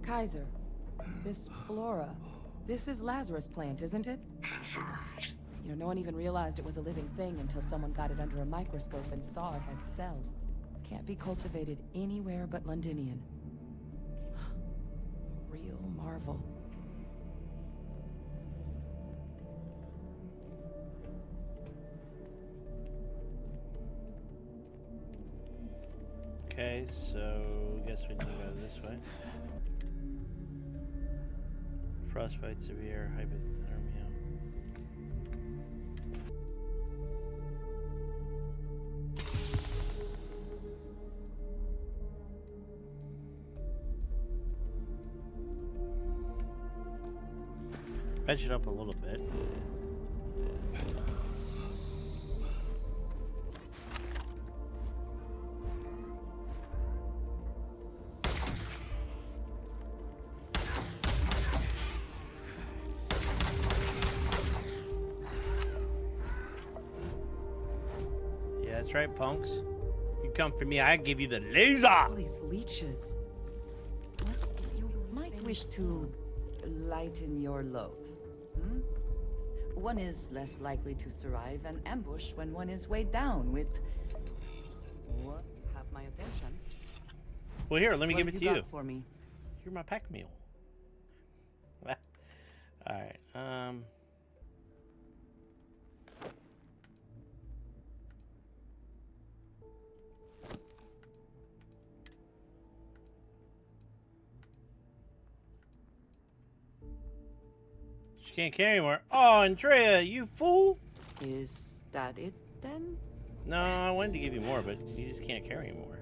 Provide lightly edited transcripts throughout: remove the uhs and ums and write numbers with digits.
Kaiser, this flora, this is Lazarus plant, isn't it? Confirmed. You know, no one even realized it was a living thing until someone got it under a microscope and saw it had cells. Can't be cultivated anywhere but Londinian. Real marvel. Okay, so guess we need to go this way. Frostbite, severe hypothermia. Fetch it up a little bit. Yeah, that's right, punks. You come for me, I give you the laser! All these leeches. You might wish to lighten your load. Hmm? One is less likely to survive an ambush when one is weighed down with... What? Have my attention. Well, here, let me give it to you. For me? You're my pack mule. Alright, She can't carry anymore. Oh, Andrea, you fool! Is that it then? No, I wanted to give you more, but you just can't carry anymore.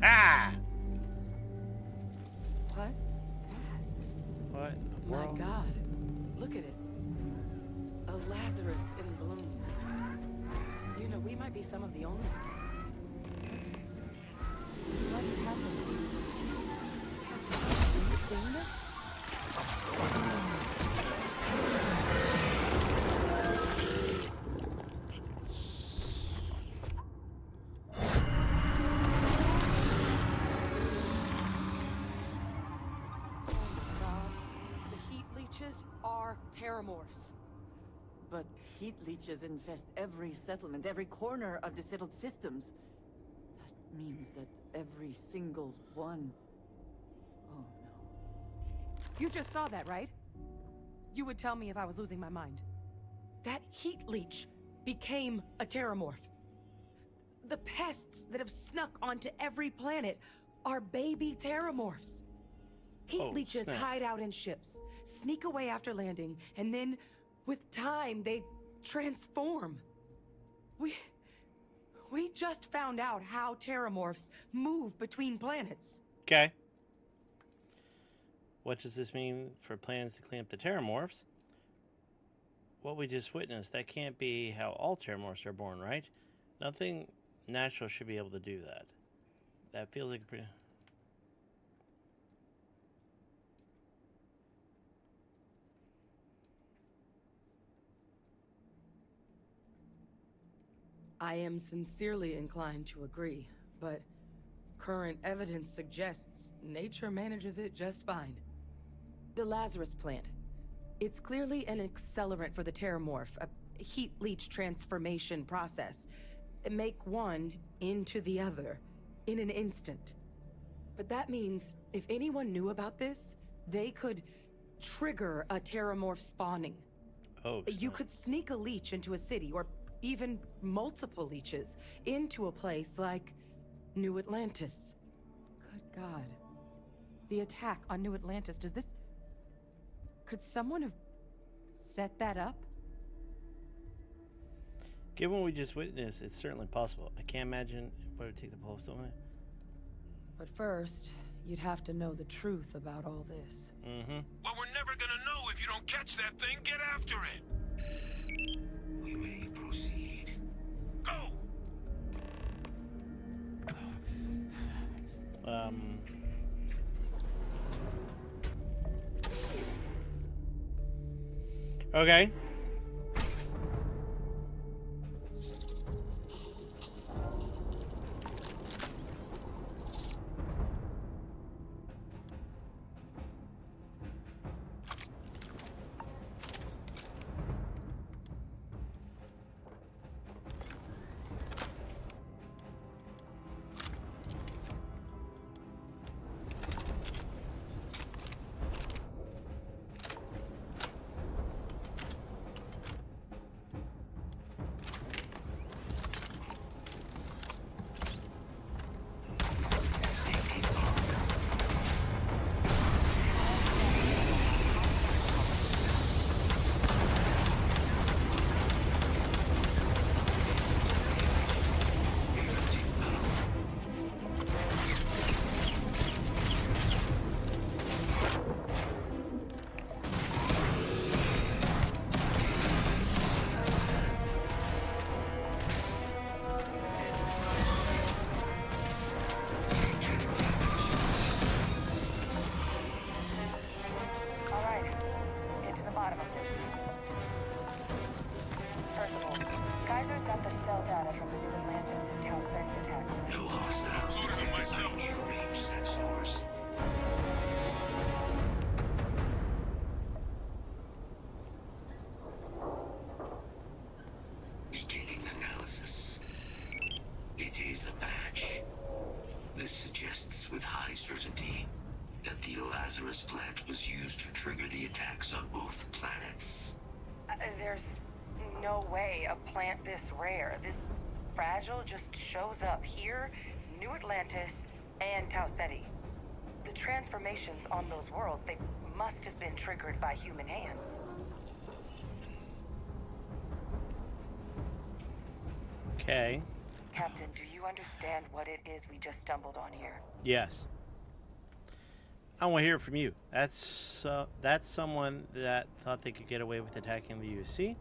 Ah! What's that? What? My God. Look at it. A Lazarus in bloom. You know, we might be some of the only... What's happening? Have you seen this? Are Terrormorphs. But heat leeches infest every settlement, every corner of the settled systems. That means that every single one... Oh no. You just saw that, right? You would tell me if I was losing my mind. That heat leech became a Terrormorph. The pests that have snuck onto every planet are baby Terrormorphs. Heat leeches hide out in ships, sneak away after landing, and then, with time, they transform. We just found out how Terrormorphs move between planets. Okay. What does this mean for plans to clean up the Terrormorphs? What we just witnessed, that can't be how all Terrormorphs are born, right? Nothing natural should be able to do that. That feels like... I am sincerely inclined to agree, but current evidence suggests nature manages it just fine. The Lazarus plant. It's clearly an accelerant for the Terrormorph, a heat leech transformation process. Make one into the other in an instant. But that means if anyone knew about this, they could trigger a Terrormorph spawning. Oh, you could sneak a leech into a city, or even multiple leeches, into a place like New Atlantis. Good God. The attack on New Atlantis, does this... Could someone have set that up? Given what we just witnessed, it's certainly possible. I can't imagine what it would take to pull off something. But first, you'd have to know the truth about all this. Mm-hmm. Well, we're never gonna know if you don't catch that thing. Get after it. We may proceed. Go! Okay. certainty that the Lazarus plant was used to trigger the attacks on both planets. There's no way a plant this rare, this fragile, just shows up here, New Atlantis, and Tau Ceti. The transformations on those worlds, they must have been triggered by human hands. Okay. Captain, do you understand what it is we just stumbled on here? Yes. I want to hear it from you. That's someone that thought they could get away with attacking the UC.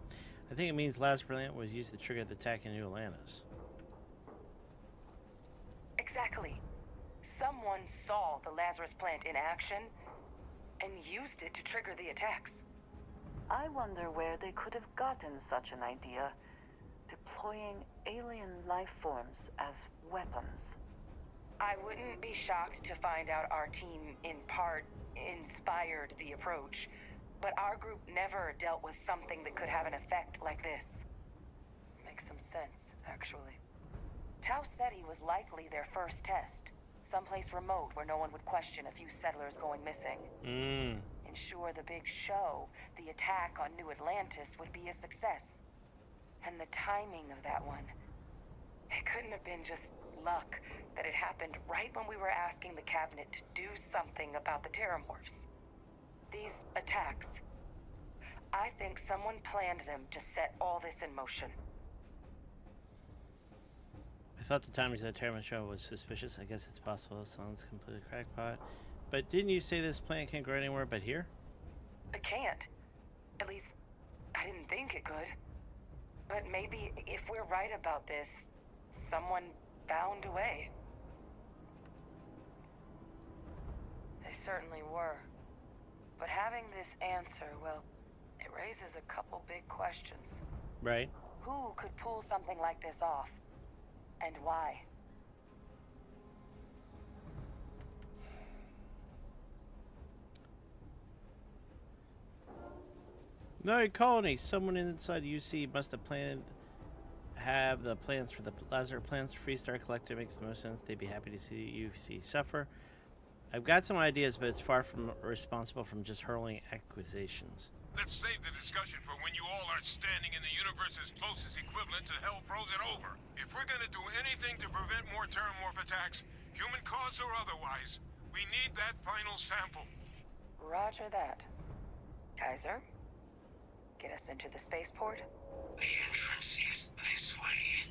I think it means Lazarus plant was used to trigger the attack in New Atlantis. Exactly. Someone saw the Lazarus plant in action and used it to trigger the attacks. I wonder where they could have gotten such an idea, deploying alien life forms as weapons. I wouldn't be shocked to find out our team, in part, inspired the approach. But our group never dealt with something that could have an effect like this. Makes some sense, actually. Tau Ceti was likely their first test. Someplace remote where no one would question a few settlers going missing. Ensure the big show, the attack on New Atlantis, would be a success. And the timing of that one. It couldn't have been just luck that it happened right when we were asking the cabinet to do something about the Terrormorphs. These attacks, I think someone planned them to set all this in motion. I thought the timing of the Terrormorph show was suspicious. I guess it's possible it sounds completely crackpot. But didn't you say this plant can't grow anywhere but here? It can't. At least, I didn't think it could. But maybe if we're right about this, someone found a way. They certainly were. But having this answer, well, it raises a couple big questions. Right. Who could pull something like this off? And why? No colony. Someone inside UC must have the plans for the Lazarus plants. Freestar Collective makes the most sense. They'd be happy to see UC suffer. I've got some ideas, but it's far from responsible from just hurling accusations. Let's save the discussion for when you all aren't standing in the universe's closest equivalent to hell frozen over. If we're gonna do anything to prevent more Terrormorph attacks, human cause or otherwise, we need that final sample. Roger that. Kaiser, get us into the spaceport? The entrance is this way.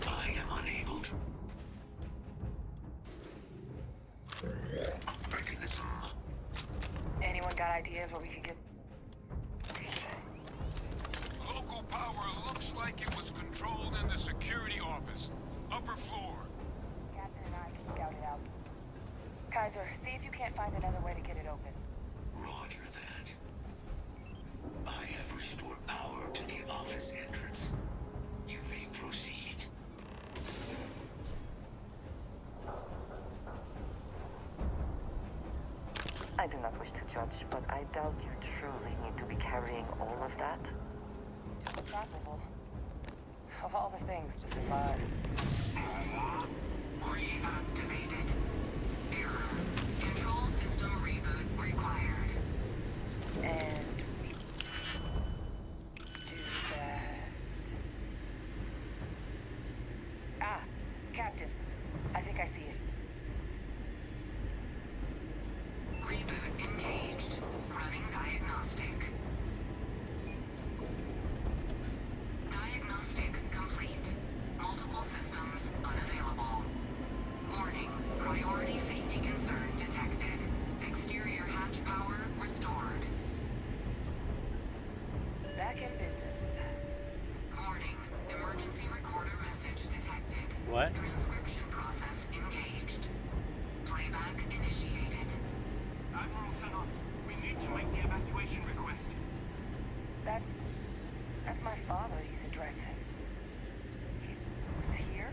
I am unable to. Mechanism. Anyone got ideas where we could get... Local power looks like it was controlled in the security office. Upper floor. Captain and I can scout it out. Kaiser, see if you can't find another way to get it open. Roger that. I have restored power to the office entrance. You may proceed. I do not wish to judge, but I doubt you truly need to be carrying all of that. Unstoppable. Of all the things to survive. Reactivated. Error. Control system reboot required. And we do that. Ah, Captain. I think I see it. Reboot engaged. Running diagnostic. Diagnostic complete. Multiple systems unavailable. Warning. Priority safety concern detected. Exterior hatch power restored. Back in business. Warning. Emergency recorder message detected. What? Transcription process engaged. Playback initiated. Admiral Senna, we need to make the evacuation request. That's my father he's addressing. He was here?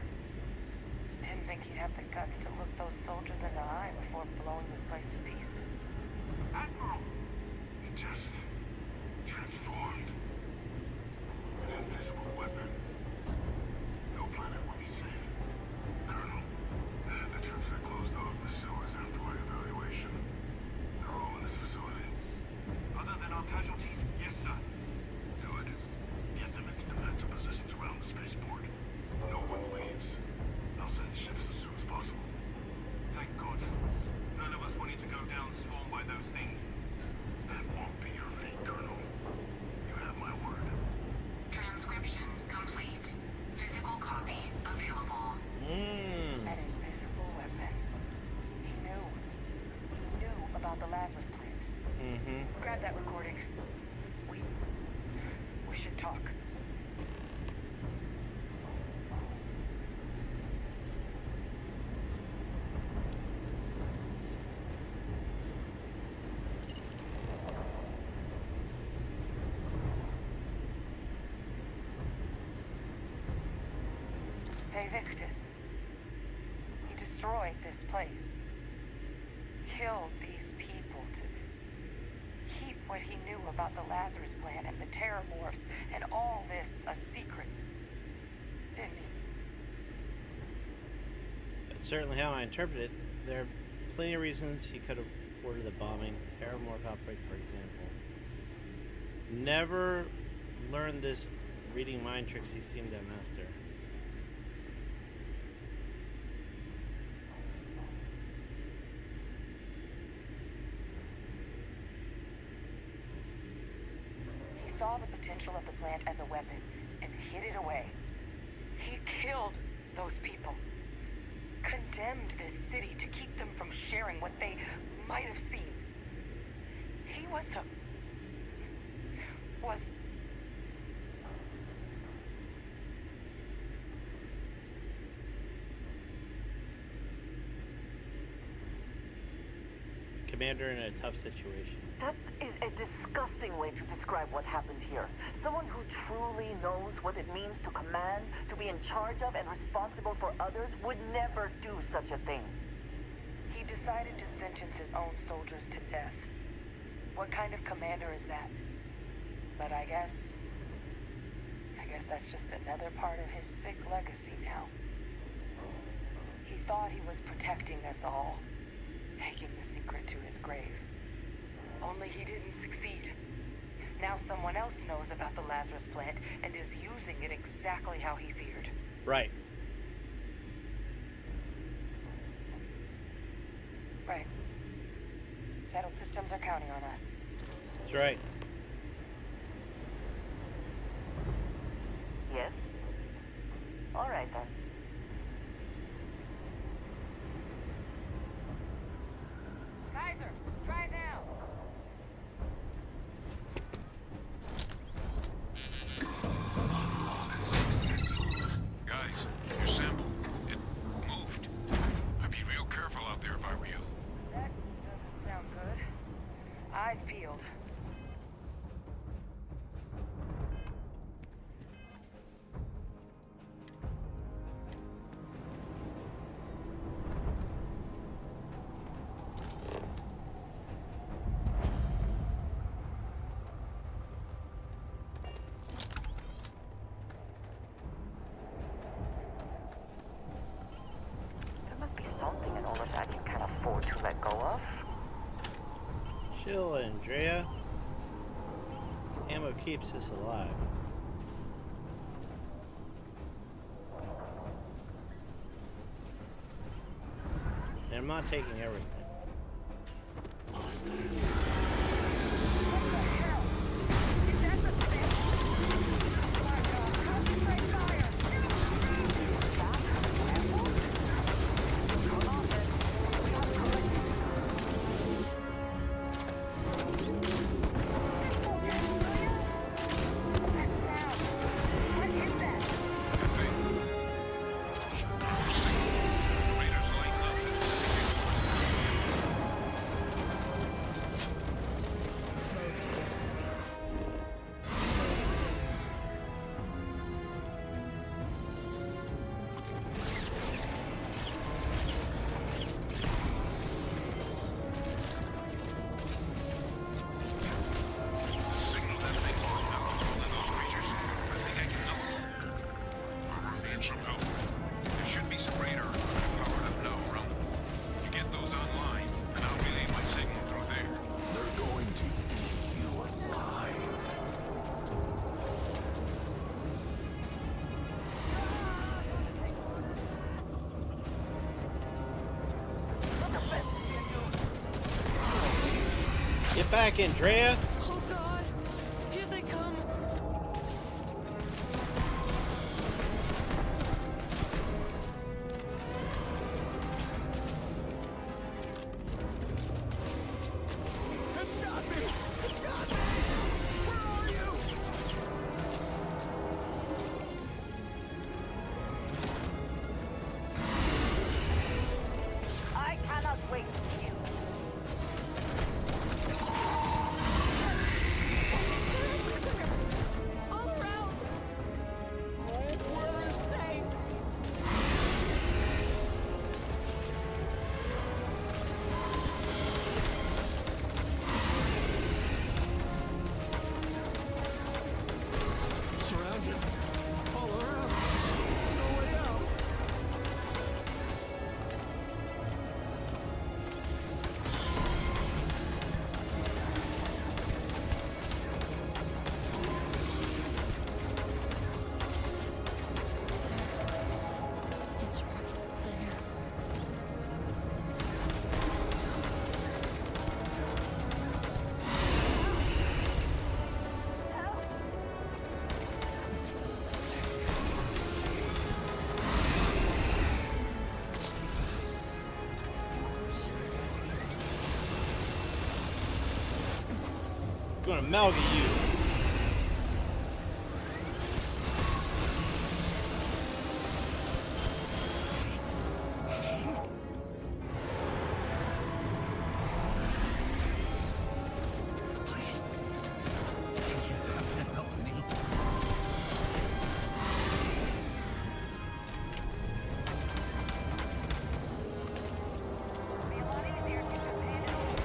Didn't think he'd have the guts to look those soldiers in the eye before blowing this place to pieces? Admiral! It just transformed. An invisible weapon. No planet would be safe. Colonel, the troops that closed off the sewers after my evaluation, they're all in this facility. Other than our casualties, yes, sir. Good. Get them into defensive positions around the spaceport. No one leaves. I'll send ships as soon as possible. Thank God. None of us wanted to go down swarmed by those things. That won't be your fate, Colonel. You have my word. Transcription complete. Physical copy available. An invisible weapon. He knew. He knew about the Lazarus plant. Grab that recording. We should talk. Hey, Victus. He destroyed this place. Killed these people to keep what he knew about the Lazarus plant and the Terrormorphs and all this a secret. Didn't he? That's certainly how I interpret it. There are plenty of reasons he could have ordered the bombing. Terrormorph outbreak, for example. Never learned this reading mind tricks he seemed to master. He saw the potential of the plant as a weapon and hid it away. He killed those people. Condemned this city to keep them from sharing what they might have seen. He was Commander in a tough situation. That is a disgusting way to describe what happened here. Someone who truly knows what it means to command, to be in charge of and responsible for others would never do such a thing. He decided to sentence his own soldiers to death. What kind of commander is that? But I guess that's just another part of his sick legacy now. He thought he was protecting us all, taking the secret to his grave. Only he didn't succeed. Now someone else knows about the Lazarus plant and is using it exactly how he feared. Right. Right. Settled systems are counting on us. That's right. Yes? All right then. Kaiser, try it now. Unlock successful. Guys, your sample, it moved. I'd be real careful out there if I were you. That doesn't sound good. Eyes peeled. There must be something in all of that you can afford to let go of. Chill, Andrea. Ammo keeps us alive. And I'm not taking everything. back, Andrea. Oh God! Here they come! It's got me! It's got me! Where are you? I cannot wait to see you. All around! We're safe! Surrounded. All around. No way out. It's right there. Gonna malga you. Please. You have to help me. It'll be a lot easier if you just handed over.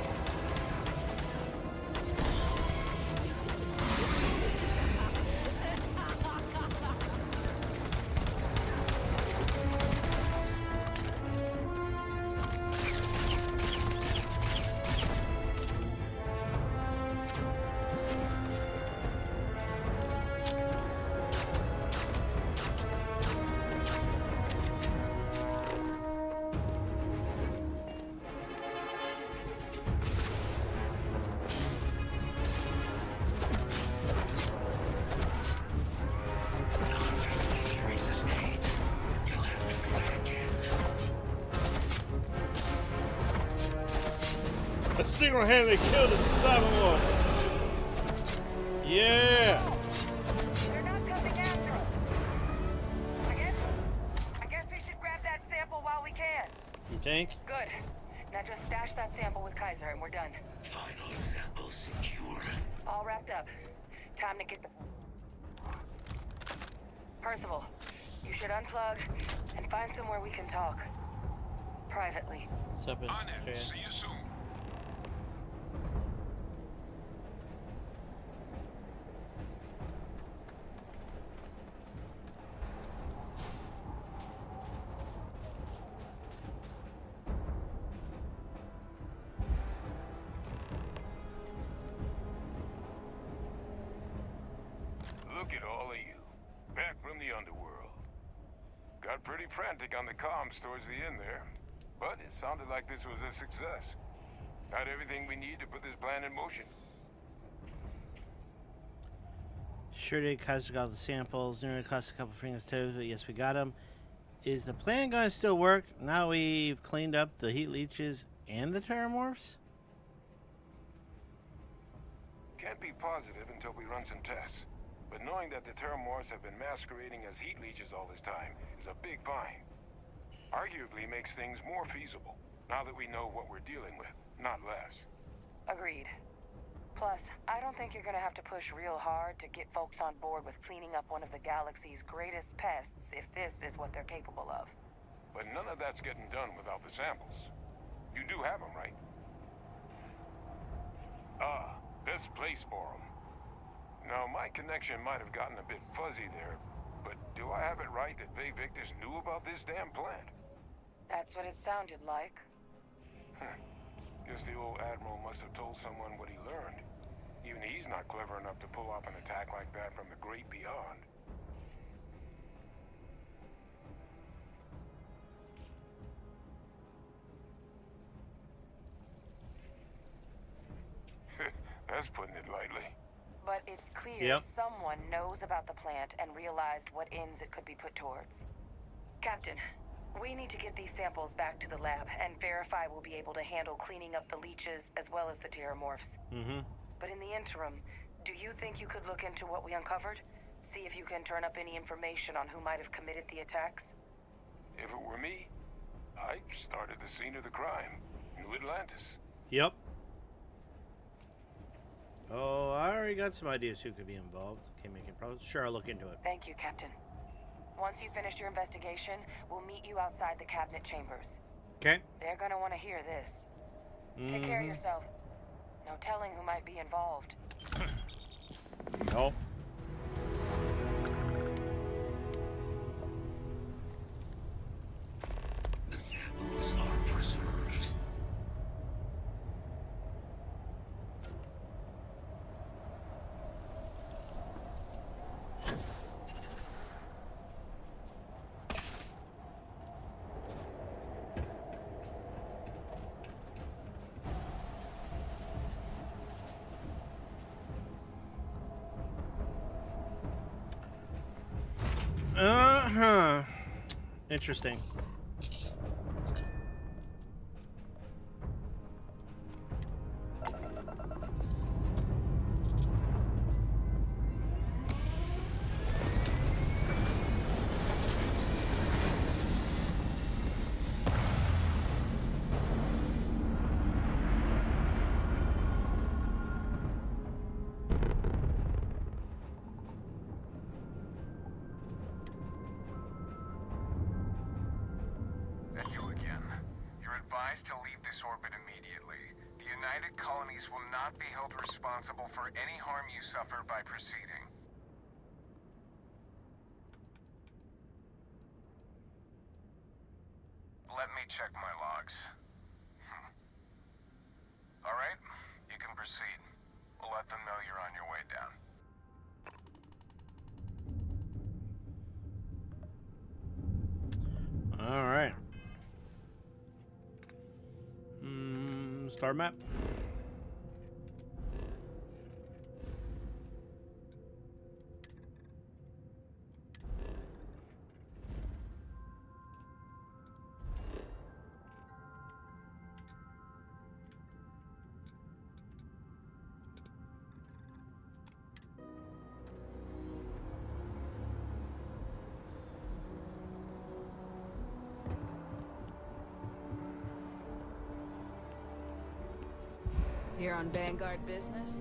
These traces fade. You'll have to try again. I single-handedly killed the Starfield. Yeah. They're not coming after us. I guess we should grab that sample while we can. You think? Good. Now just stash that sample with Kaiser and we're done. Final sample secured. All wrapped up. Time to get the... Percival, you should unplug and find somewhere we can talk. Privately. What's up, On Andrea? it. See you soon. Look at all of you. Back from the underworld. Got pretty frantic on the comms towards the end there. But it sounded like this was a success. Got everything we need to put this plan in motion. Sure did. Kaiser got the samples. Nearly cost a couple fingers too, but yes, we got them. Is the plan going to still work now we've cleaned up the heat leeches and the Terrormorphs? Can't be positive until we run some tests. But knowing that the Terrormorphs have been masquerading as heat leeches all this time is a big find. Arguably makes things more feasible, now that we know what we're dealing with, not less. Agreed. Plus, I don't think you're gonna have to push real hard to get folks on board with cleaning up one of the galaxy's greatest pests if this is what they're capable of. But none of that's getting done without the samples. You do have them, right? Ah, best place for them. Now, my connection might have gotten a bit fuzzy there, but do I have it right that Vay Victus knew about this damn plant? That's what it sounded like. Guess the old Admiral must have told someone what he learned. Even he's not clever enough to pull off an attack like that from the great beyond. That's putting it lightly. But it's clear Yep. someone knows about the plant and realized what ends it could be put towards. Captain, we need to get these samples back to the lab and verify we'll be able to handle cleaning up the leeches as well as the Terrormorphs. Mm-hmm. But in the interim, do you think you could look into what we uncovered? See if you can turn up any information on who might have committed the attacks? If it were me, I started the scene of the crime. New Atlantis. Yep. Oh, I already got some ideas who could be involved. Can't make it promise. Sure, I'll look into it. Thank you, Captain. Once you finish your investigation, we'll meet you outside the cabinet chambers. Okay. They're gonna want to hear this. Take care of yourself. No telling who might be involved. Nope. The samples are preserved. Uh-huh. Interesting. Echo again. You're advised to leave this orbit immediately. The United Colonies will not be held responsible for any harm you suffer by proceeding. Let me check my logs. All right, you can proceed. We'll let them know you're on your way down. All right. Star map. Here on Vanguard business?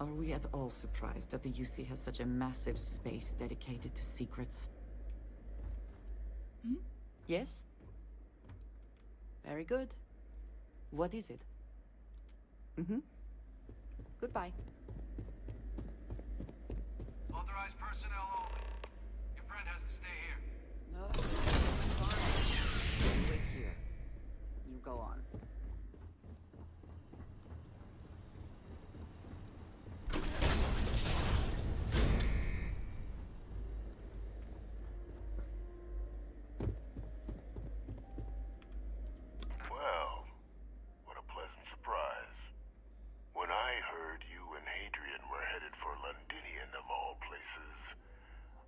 Are we at all surprised that the UC has such a massive space dedicated to secrets? Yes? Very good. What is it? Goodbye. Authorized personnel only. Your friend has to stay here. No. Fine. Wait here. You go on. Well, what a pleasant surprise. When I heard you and Hadrian were headed for Londinian of all places,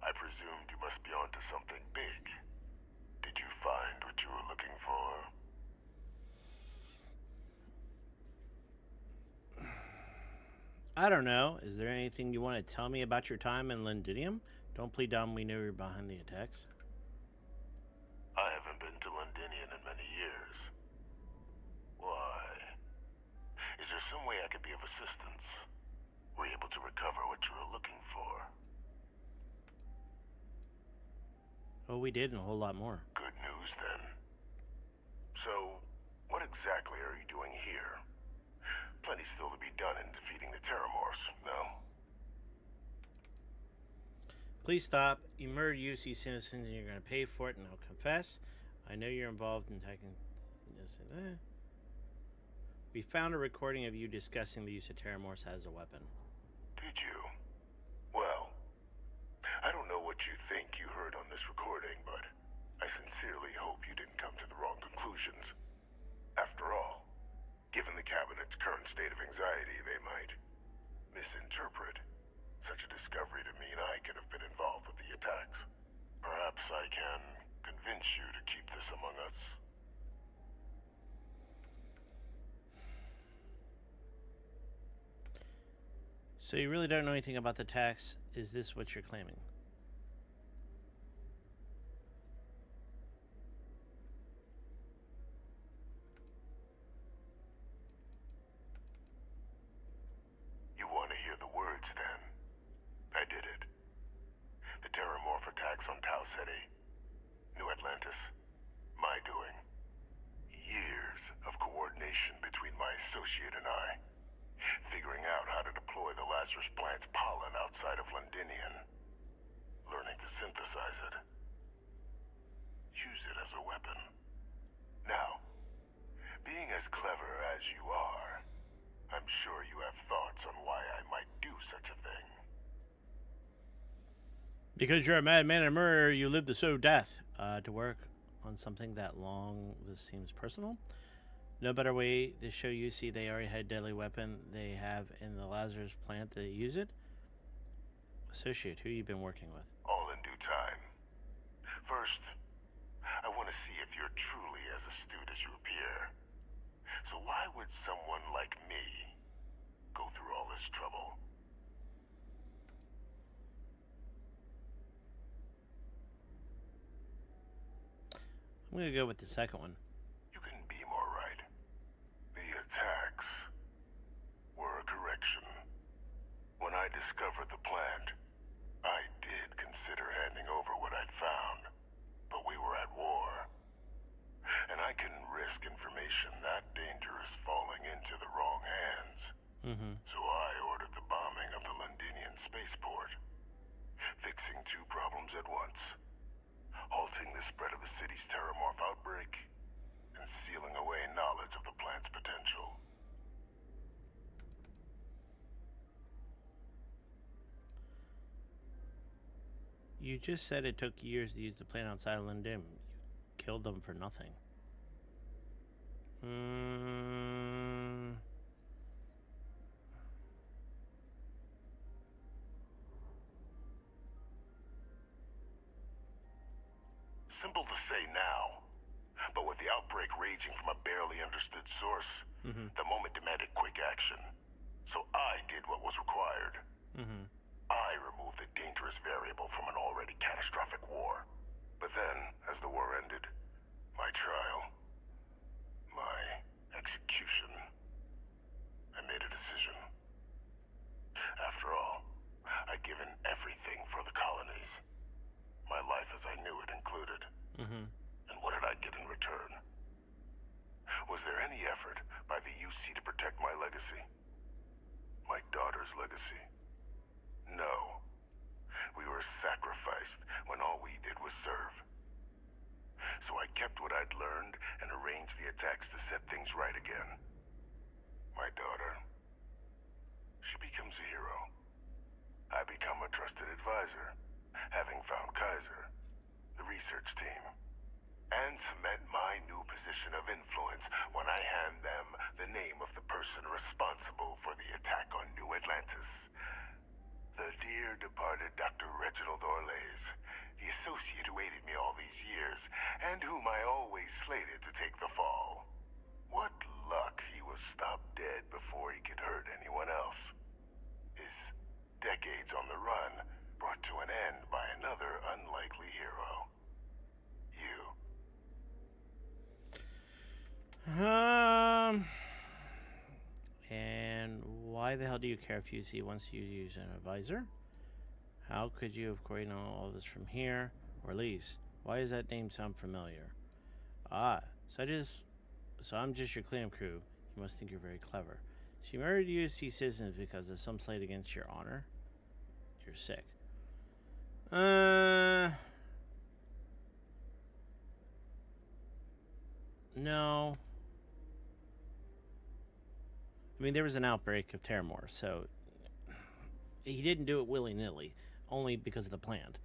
I presumed you must be onto something big. Did you find what you were looking for? I don't know. Is there anything you want to tell me about your time in Londinium? Don't plead dumb. We know you're behind the attacks. I haven't been to Londinian in many years. Why? Is there some way I could be of assistance? Were you able to recover what you were looking for? Oh, we did, and a whole lot more. Good news, then. So, what exactly are you doing here? Plenty still to be done in defeating the Terrormorphs, no? Please stop. You murdered UC citizens, and you're going to pay for it, and I'll confess. I know you're involved in attacking this and that. We found a recording of you discussing the use of Terrormorphs as a weapon. Did you? Well, I don't know what you think you heard on this recording, but I sincerely hope you didn't come to the wrong conclusions. After all, given the Cabinet's current state of anxiety, they might misinterpret such a discovery to mean I could have been involved with the attacks. Perhaps I can convince you to keep this among us. So you really don't know anything about the attacks? Is this what you're claiming? You want to hear the words, then? I did it. The Terrormorph attacks on Tau City. New Atlantis. My doing. Years of coordination between my associate and I. Figuring out how to deploy the Lazarus plant's pollen outside of Londinian. Learning to synthesize it. Use it as a weapon. Now, being as clever as you are, I'm sure you have thoughts on why I might do such a thing. Because you're a madman and murderer, you live to sow death. To work on something that long, this seems personal. No better way to show you, see they already had a deadly weapon they have in the Lazarus plant that use it. Associate, who you been working with? All in due time. First, I want to see if you're truly as astute as you appear. So why would someone like me go through all this trouble? I'm gonna go with the second one. You can be more right. The attacks were a correction. When I discovered the plant, I did consider handing over what I'd found, but we were at war. And I couldn't risk information that dangerous falling into the wrong hands. So I ordered the bombing of the Londinian spaceport, fixing two problems at once. Halting the spread of the city's Terrormorph outbreak, and sealing away knowledge of the plant's potential. You just said it took years to use the plant outside of London. You killed them for nothing. Simple to say now, but with the outbreak raging from a barely understood source, the moment demanded quick action. So I did what was required. I removed the dangerous variable from an already catastrophic war. But then, as the war ended, my trial, my execution, I made a decision. After all, I'd given everything for the colonies. My life as I knew it included. And what did I get in return? Was there any effort by the UC to protect my legacy? My daughter's legacy? No. We were sacrificed when all we did was serve. So I kept what I'd learned and arranged the attacks to set things right again. My daughter, she becomes a hero. I become a trusted advisor, having found Kaiser, the research team, and cement my new position of influence when I hand them the name of the person responsible for the attack on New Atlantis. The dear departed Dr. Reginald Orlays, the associate who aided me all these years, and whom I always slated to take the fall. What luck he was stopped dead before he could hurt anyone else. His decades on the run brought to an end by another unlikely hero. You. And why the hell do you care if UC wants you to use an advisor? How could you have coordinated all this from here? Or at least, why does that name sound familiar? So I'm just your clam crew. You must think you're very clever. So you murdered UC citizens because of some slight against your honor? You're sick. No. I mean, there was an outbreak of Terrormorph, so he didn't do it willy-nilly, only because of the plant.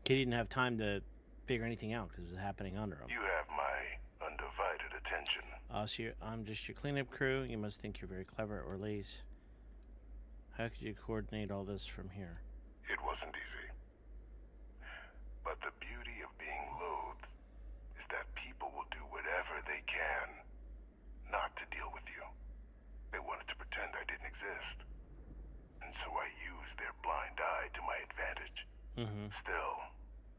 He didn't have time to figure anything out because it was happening under him. You have my undivided attention. So I'm just your cleanup crew. You must think you're very clever at Orleans. How could you coordinate all this from here? It wasn't easy. But the beauty of being loathed is that people will do whatever they can not to deal with you. They wanted to pretend I didn't exist. And so I used their blind eye to my advantage. Still,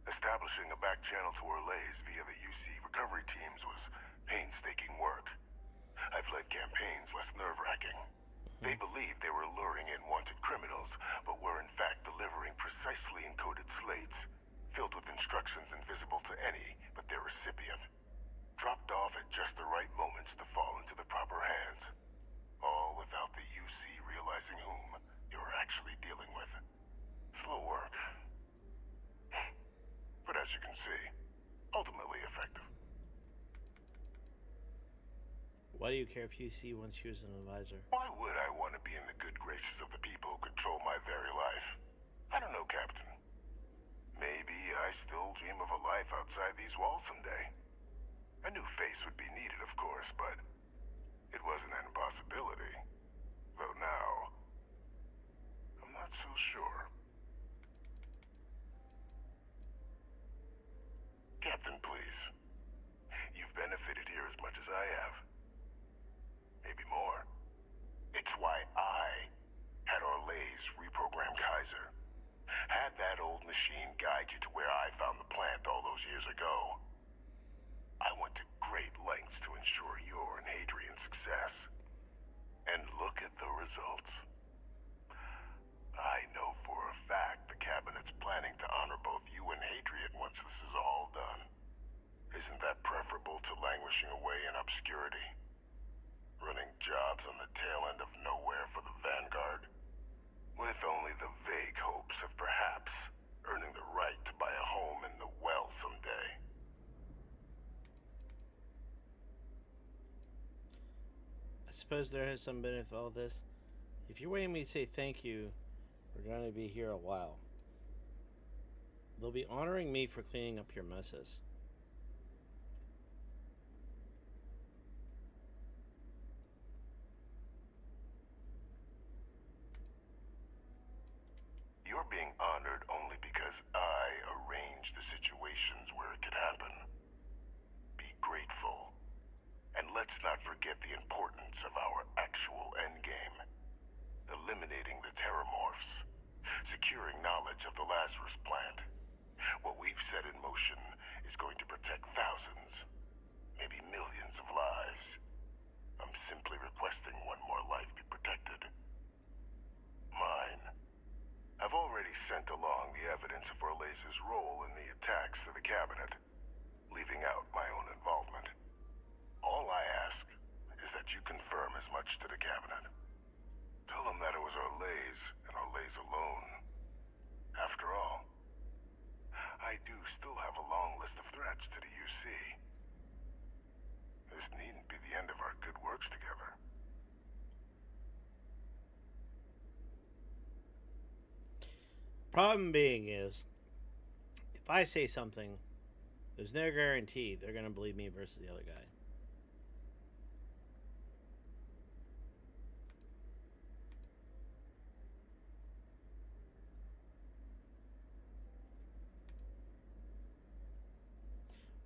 establishing a back channel to Orleans via the UC recovery teams was painstaking work. I've led campaigns less nerve-wracking. They believed they were luring in wanted criminals, but were in fact delivering precisely encoded slates, filled with instructions invisible to any but their recipient, dropped off at just the right moments to fall into the proper hands. All without the UC realizing whom you were actually dealing with. Slow work. But as you can see, ultimately effective. Why do you care if UC wants you as an advisor? Why would I want to be in the good graces of the people who control my very life? I don't know, Captain. Maybe I still dream of a life outside these walls someday. A new face would be needed, of course, but it wasn't an impossibility. Though now, I'm not so sure. Captain, please. You've benefited here as much as I have. Maybe more. It's why I had Orleans reprogram Kaiser. Had that old machine guide you to where I found the plant all those years ago. I went to great lengths to ensure your and Hadrian's success. And look at the results. I know for a fact the Cabinet's planning to honor both you and Hadrian once this is all done. Isn't that preferable to languishing away in obscurity? Running jobs on the tail end of nowhere for the Vanguard? With only the vague hopes of perhaps earning the right to buy a home in the well someday. I suppose there has some benefit to all this. If you're waiting me to say thank you, we're going to be here a while. They'll be honoring me for cleaning up your messes. You're being honored only because I arranged the situations where it could happen. Be grateful. And let's not forget the importance of our actual endgame. Eliminating the Terrormorphs. Securing knowledge of the Lazarus plant. What we've set in motion is going to protect thousands, maybe millions of lives. I'm simply requesting one more life be protected. Mine. I've already sent along the evidence of Orleans' role in the attacks to the Cabinet, leaving out my own involvement. All I ask is that you confirm as much to the Cabinet. Tell them that it was Orleans and Orleans alone. After all, I do still have a long list of threats to the UC. This needn't be the end of our good works together. Problem being is, if I say something, there's no guarantee they're going to believe me versus the other guy.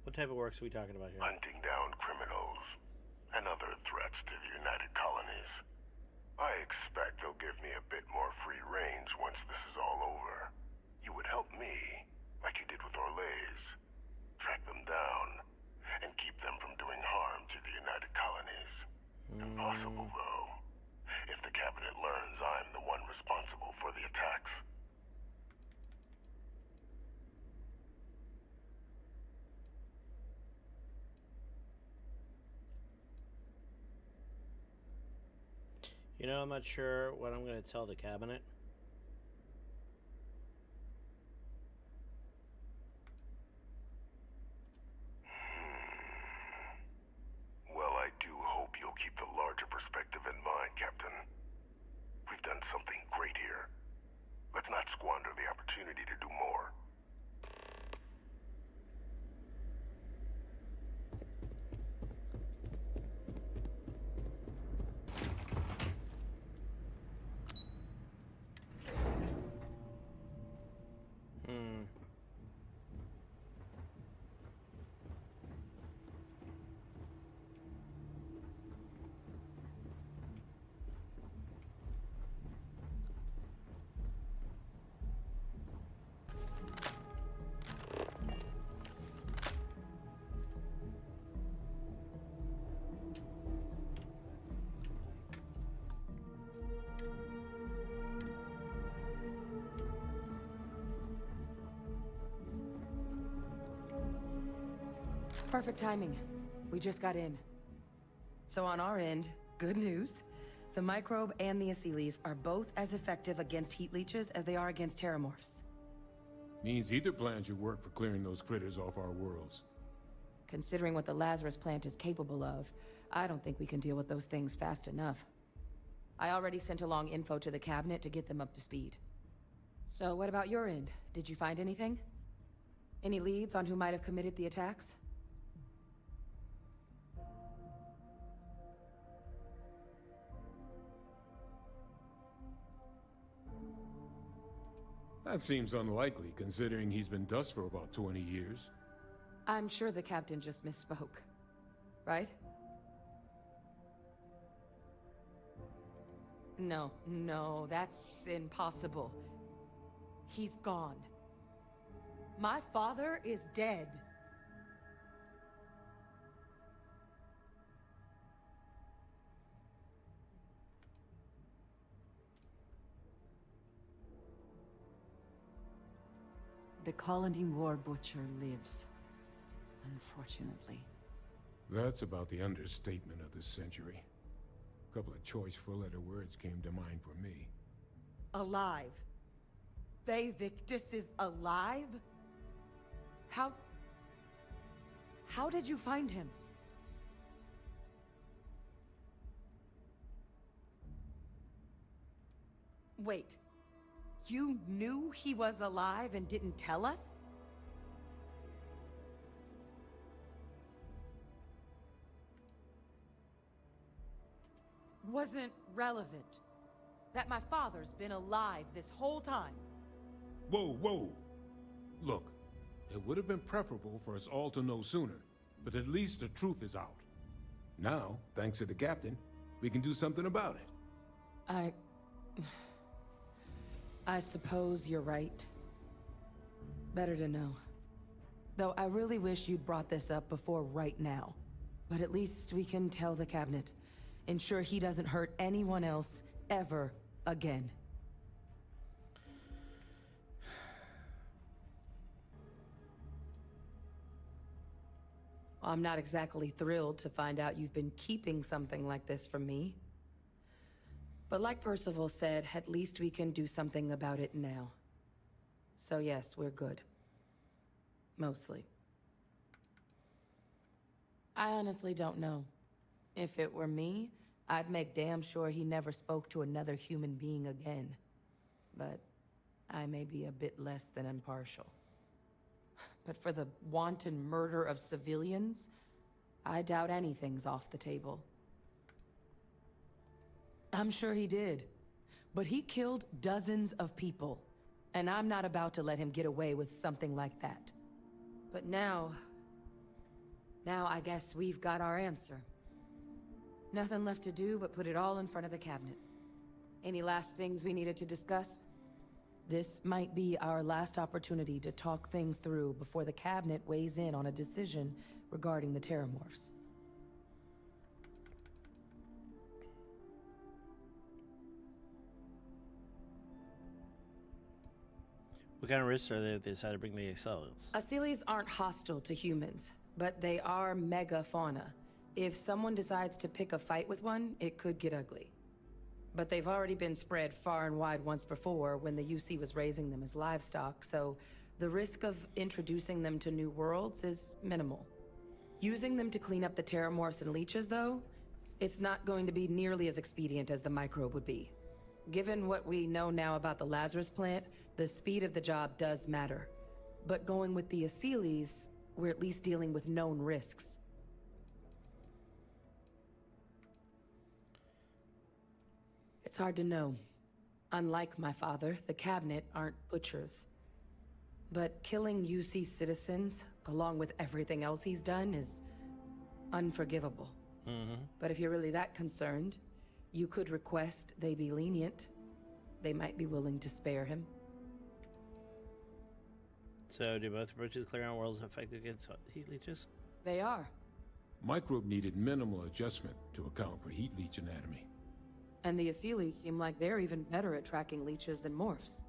What type of works are we talking about here? Hunting down criminals and other threats to the United Colonies. I expect they'll give me a bit more free range once this is all over. You would help me, like you did with Orleans. Track them down, and keep them from doing harm to the United Colonies. Impossible, though, if the Cabinet learns I'm the one responsible for the attacks. You know, I'm not sure what I'm going to tell the Cabinet. Well, I do hope you'll keep the larger perspective in opportunity to do more. Perfect timing. We just got in. So on our end, good news. The microbe and the Asylees are both as effective against heat leeches as they are against Terrormorphs. Means either plan should work for clearing those critters off our worlds. Considering what the Lazarus plant is capable of, I don't think we can deal with those things fast enough. I already sent along info to the cabinet to get them up to speed. So what about your end? Did you find anything? Any leads on who might have committed the attacks? That seems unlikely, considering he's been dust for about 20 years. I'm sure the captain just misspoke. Right? No, that's impossible. He's gone. My father is dead. The colony war butcher lives, unfortunately. That's about the understatement of the century. A couple of choice four-letter words came to mind for me. Alive. Faye Victus is alive? How did you find him? Wait. You knew he was alive and didn't tell us? Wasn't relevant. That my father's been alive this whole time. Whoa! Look, it would have been preferable for us all to know sooner, but at least the truth is out. Now, thanks to the captain, we can do something about it. I suppose you're right. Better to know. Though I really wish you'd brought this up before right now. But at least we can tell the cabinet. Ensure he doesn't hurt anyone else ever again. I'm not exactly thrilled to find out you've been keeping something like this from me. But like Percival said, at least we can do something about it now. So yes, we're good. Mostly. I honestly don't know. If it were me, I'd make damn sure he never spoke to another human being again. But I may be a bit less than impartial. But for the wanton murder of civilians, I doubt anything's off the table. I'm sure he did. But he killed dozens of people. And I'm not about to let him get away with something like that. But now I guess we've got our answer. Nothing left to do but put it all in front of the cabinet. Any last things we needed to discuss? This might be our last opportunity to talk things through before the cabinet weighs in on a decision regarding the Terrormorphs. What kind of risks are there if they decide to bring the Asylees? Asylees aren't hostile to humans, but they are megafauna. If someone decides to pick a fight with one, it could get ugly. But they've already been spread far and wide once before when the UC was raising them as livestock, so the risk of introducing them to new worlds is minimal. Using them to clean up the Terrormorphs and leeches, though, it's not going to be nearly as expedient as the microbe would be. Given what we know now about the Lazarus plant, the speed of the job does matter. But going with the Asylees, we're at least dealing with known risks. It's hard to know. Unlike my father, the cabinet aren't butchers. But killing UC citizens, along with everything else he's done, is unforgivable. But if you're really that concerned, you could request they be lenient. They might be willing to spare him. So, do both approaches clear on worlds effective against heat leeches? They are. Microbe needed minimal adjustment to account for heat leech anatomy. And the Asylees seem like they're even better at tracking leeches than morphs.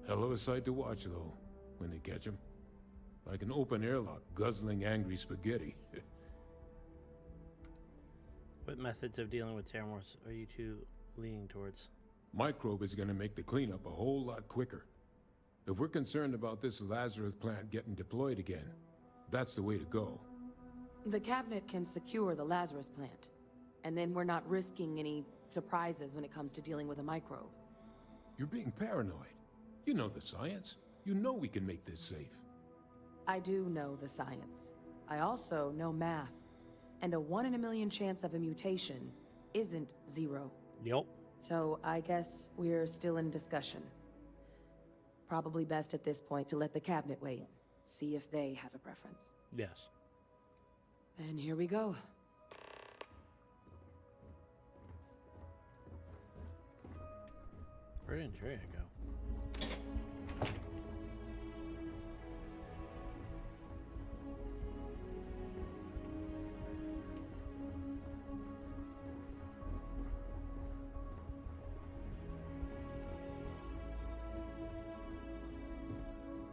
Hell of a sight to watch, though, when they catch them. Like an open airlock guzzling angry spaghetti. What methods of dealing with Terrormorphs are you two leaning towards? Microbe is going to make the cleanup a whole lot quicker. If we're concerned about this Lazarus plant getting deployed again, that's the way to go. The cabinet can secure the Lazarus plant. And then we're not risking any surprises when it comes to dealing with a microbe. You're being paranoid. You know the science. You know we can make this safe. I do know the science. I also know math. And a 1 in a million chance of a mutation isn't 0. Yep. So I guess we're still in discussion. Probably best at this point to let the cabinet weigh in. See if they have a preference. Yes. And here we go. Where did Andrea go?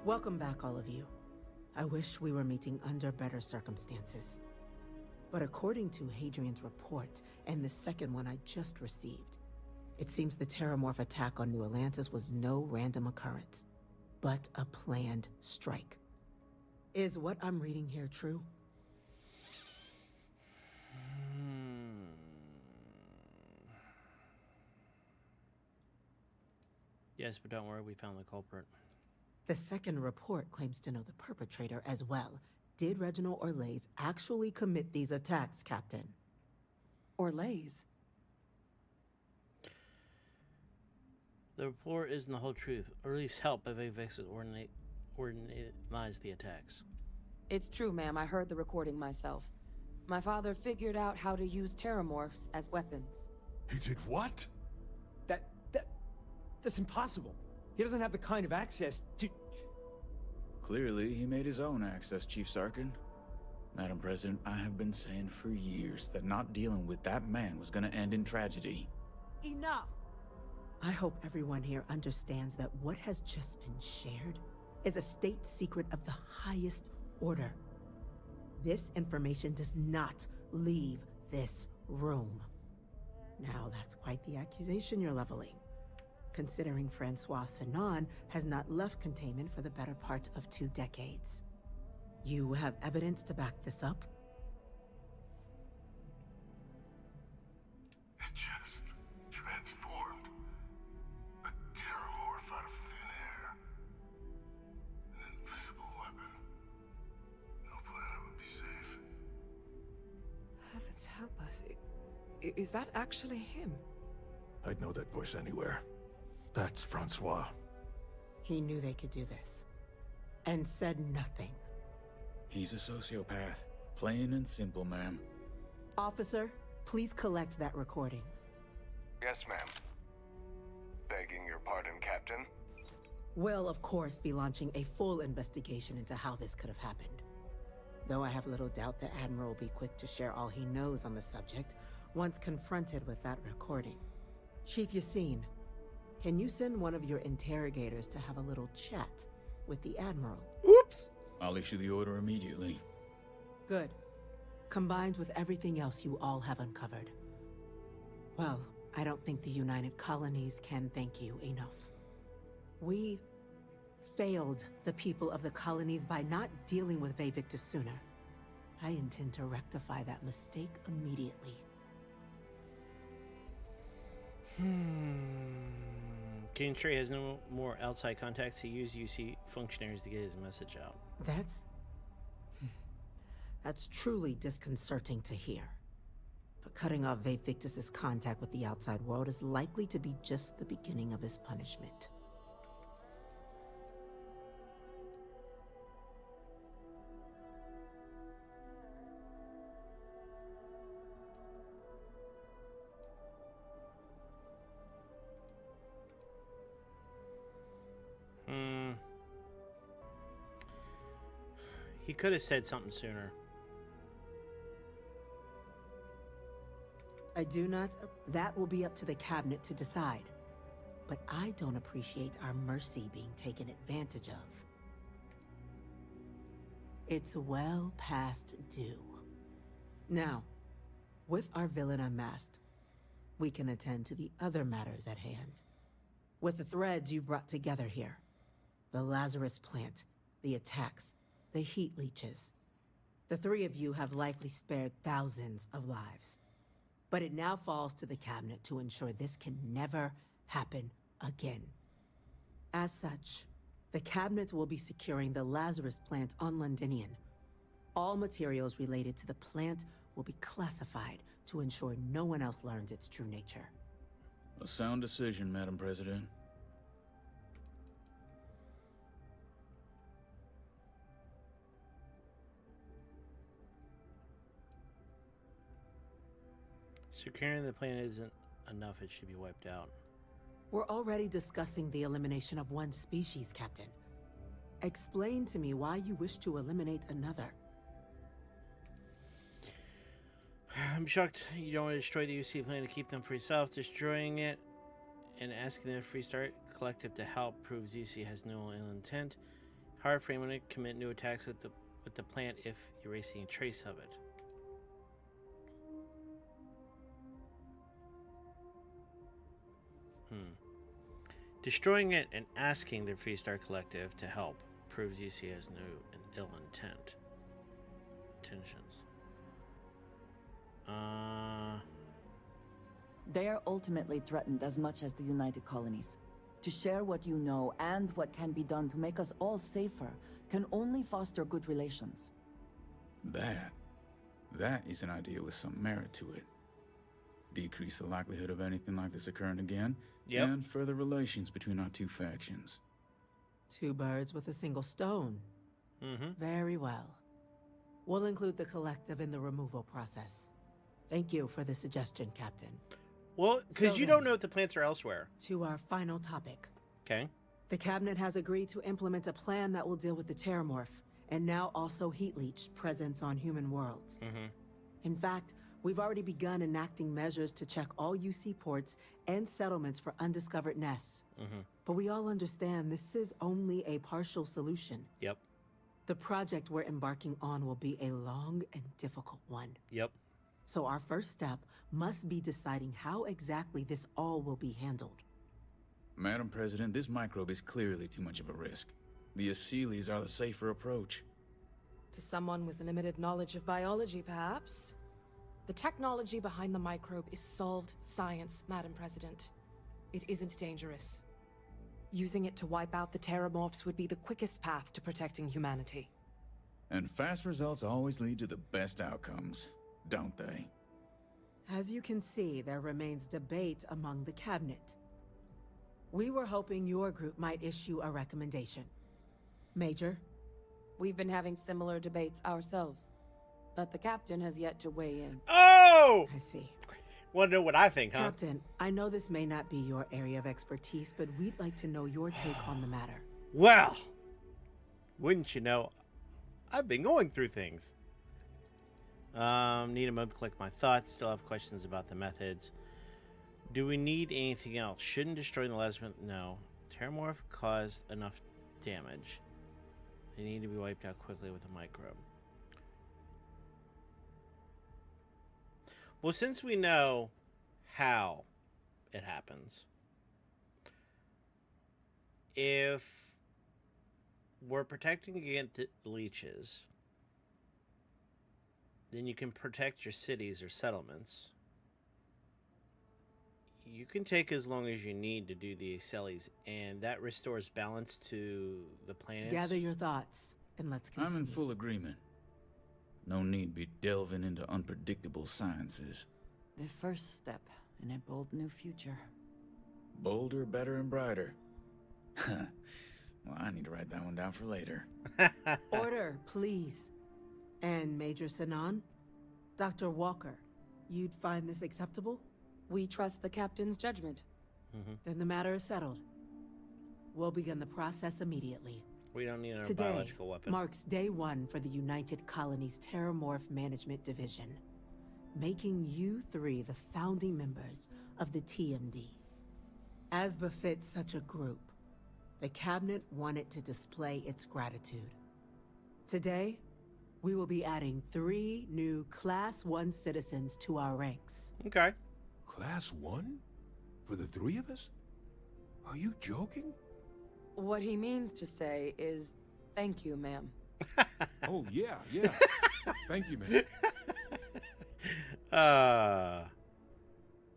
Welcome back, all of you. I wish we were meeting under better circumstances. But according to Hadrian's report, and the second one I just received, it seems the Terrormorph attack on New Atlantis was no random occurrence, but a planned strike. Is what I'm reading here true? Yes, but don't worry, we found the culprit. The second report claims to know the perpetrator as well. Did Reginald Orlays actually commit these attacks, Captain? Orlays? The report isn't the whole truth, or at least help if Avex organized the attacks. It's true, ma'am. I heard the recording myself. My father figured out how to use Terrormorphs as weapons. He did what? That's impossible. He doesn't have the kind of access to... Clearly, he made his own access, Chief Sarkin. Madam President, I have been saying for years that not dealing with that man was gonna end in tragedy. Enough! I hope everyone here understands that what has just been shared is a state secret of the highest order. This information does not leave this room. Now, that's quite the accusation you're leveling, considering Francois Sinon has not left containment for the better part of 2 decades. You have evidence to back this up? It just transformed. A Terrormorph out of thin air. An invisible weapon. No planet would be safe. Heavens help us. Is that actually him? I'd know that voice anywhere. That's Francois. He knew they could do this, and said nothing. He's a sociopath. Plain and simple, ma'am. Officer, please collect that recording. Yes, ma'am. Begging your pardon, Captain. We'll, of course, be launching a full investigation into how this could have happened. Though I have little doubt the Admiral will be quick to share all he knows on the subject once confronted with that recording. Chief Yassine, can you send one of your interrogators to have a little chat with the Admiral? Oops! I'll issue the order immediately. Good. Combined with everything else you all have uncovered. Well, I don't think the United Colonies can thank you enough. We failed the people of the colonies by not dealing with Vevictus sooner. I intend to rectify that mistake immediately. Can ensure he has no more outside contacts. He used UC functionaries to get his message out. That's truly disconcerting to hear. But cutting off Vae Victus's contact with the outside world is likely to be just the beginning of his punishment. He could have said something sooner. I do not. That will be up to the cabinet to decide. But I don't appreciate our mercy being taken advantage of. It's well past due. Now, with our villain unmasked, we can attend to the other matters at hand. With the threads you've brought together here, the Lazarus plant, the attacks, the heat leeches. The three of you have likely spared thousands of lives. But it now falls to the cabinet to ensure this can never happen again. As such, the cabinet will be securing the Lazarus plant on Londinian. All materials related to the plant will be classified to ensure no one else learns its true nature. A sound decision, Madam President. Securing the plant isn't enough. It should be wiped out. We're already discussing the elimination of one species, Captain. Explain to me why you wish to eliminate another. I'm shocked you don't want to destroy the UC plant to keep them for yourself. Destroying it and asking the Freestart Collective to help proves UC has no ill intent. Hard for anyone to commit new attacks with the plant if erasing a trace of it. Destroying it and asking the Freestar Collective to help proves UC has no ill intentions. They are ultimately threatened as much as the United Colonies. To share what you know and what can be done to make us all safer can only foster good relations. That is an idea with some merit to it. Decrease the likelihood of anything like this occurring again, and further relations between our two factions. Two birds with a single stone. Very well. We'll include the collective in the removal process. Thank you for the suggestion, Captain. Well, because you don't know if the plants are elsewhere. To our final topic. Okay. The cabinet has agreed to implement a plan that will deal with the Terrormorph, and now also Heat Leech presence on human worlds. In fact, we've already begun enacting measures to check all UC ports and settlements for undiscovered nests. But we all understand this is only a partial solution. Yep. The project we're embarking on will be a long and difficult one. Yep. So our first step must be deciding how exactly this all will be handled. Madam President, this microbe is clearly too much of a risk. The Aseles are the safer approach. To someone with limited knowledge of biology, perhaps? The technology behind the microbe is solved science, Madam President. It isn't dangerous. Using it to wipe out the Terrormorphs would be the quickest path to protecting humanity. And fast results always lead to the best outcomes, don't they? As you can see, there remains debate among the cabinet. We were hoping your group might issue a recommendation. Major? We've been having similar debates ourselves, but the captain has yet to weigh in. Oh! I see. Want to know what I think, huh? Captain, I know this may not be your area of expertise, but we'd like to know your take on the matter. Well, wouldn't you know, I've been going through things. Need a moment to collect my thoughts. Still have questions about the methods. Do we need anything else? Shouldn't destroying the Lazarus... No. Terrormorph caused enough damage. They need to be wiped out quickly with a microbe. Well, since we know how it happens, if we're protecting against the leeches, then you can protect your cities or settlements. You can take as long as you need to do the Acceles, and that restores balance to the planets. Gather your thoughts, and let's continue. I'm in full agreement. No need be delving into unpredictable sciences. The first step in a bold new future. Bolder, better, and brighter. Well, I need to write that one down for later. Order, please. And Major Sanan? Dr. Walker, you'd find this acceptable? We trust the captain's judgment. Then the matter is settled. We'll begin the process immediately. We don't need a Today biological weapon. marks day one for the United Colonies Terrormorph Management Division, making you three the founding members of the TMD. As befits such a group, the Cabinet wanted to display its gratitude. Today, we will be adding 3 new Class 1 citizens to our ranks. Okay. Class 1? For the 3 of us? Are you joking? What he means to say is, thank you, ma'am. Oh, yeah. Thank you, man.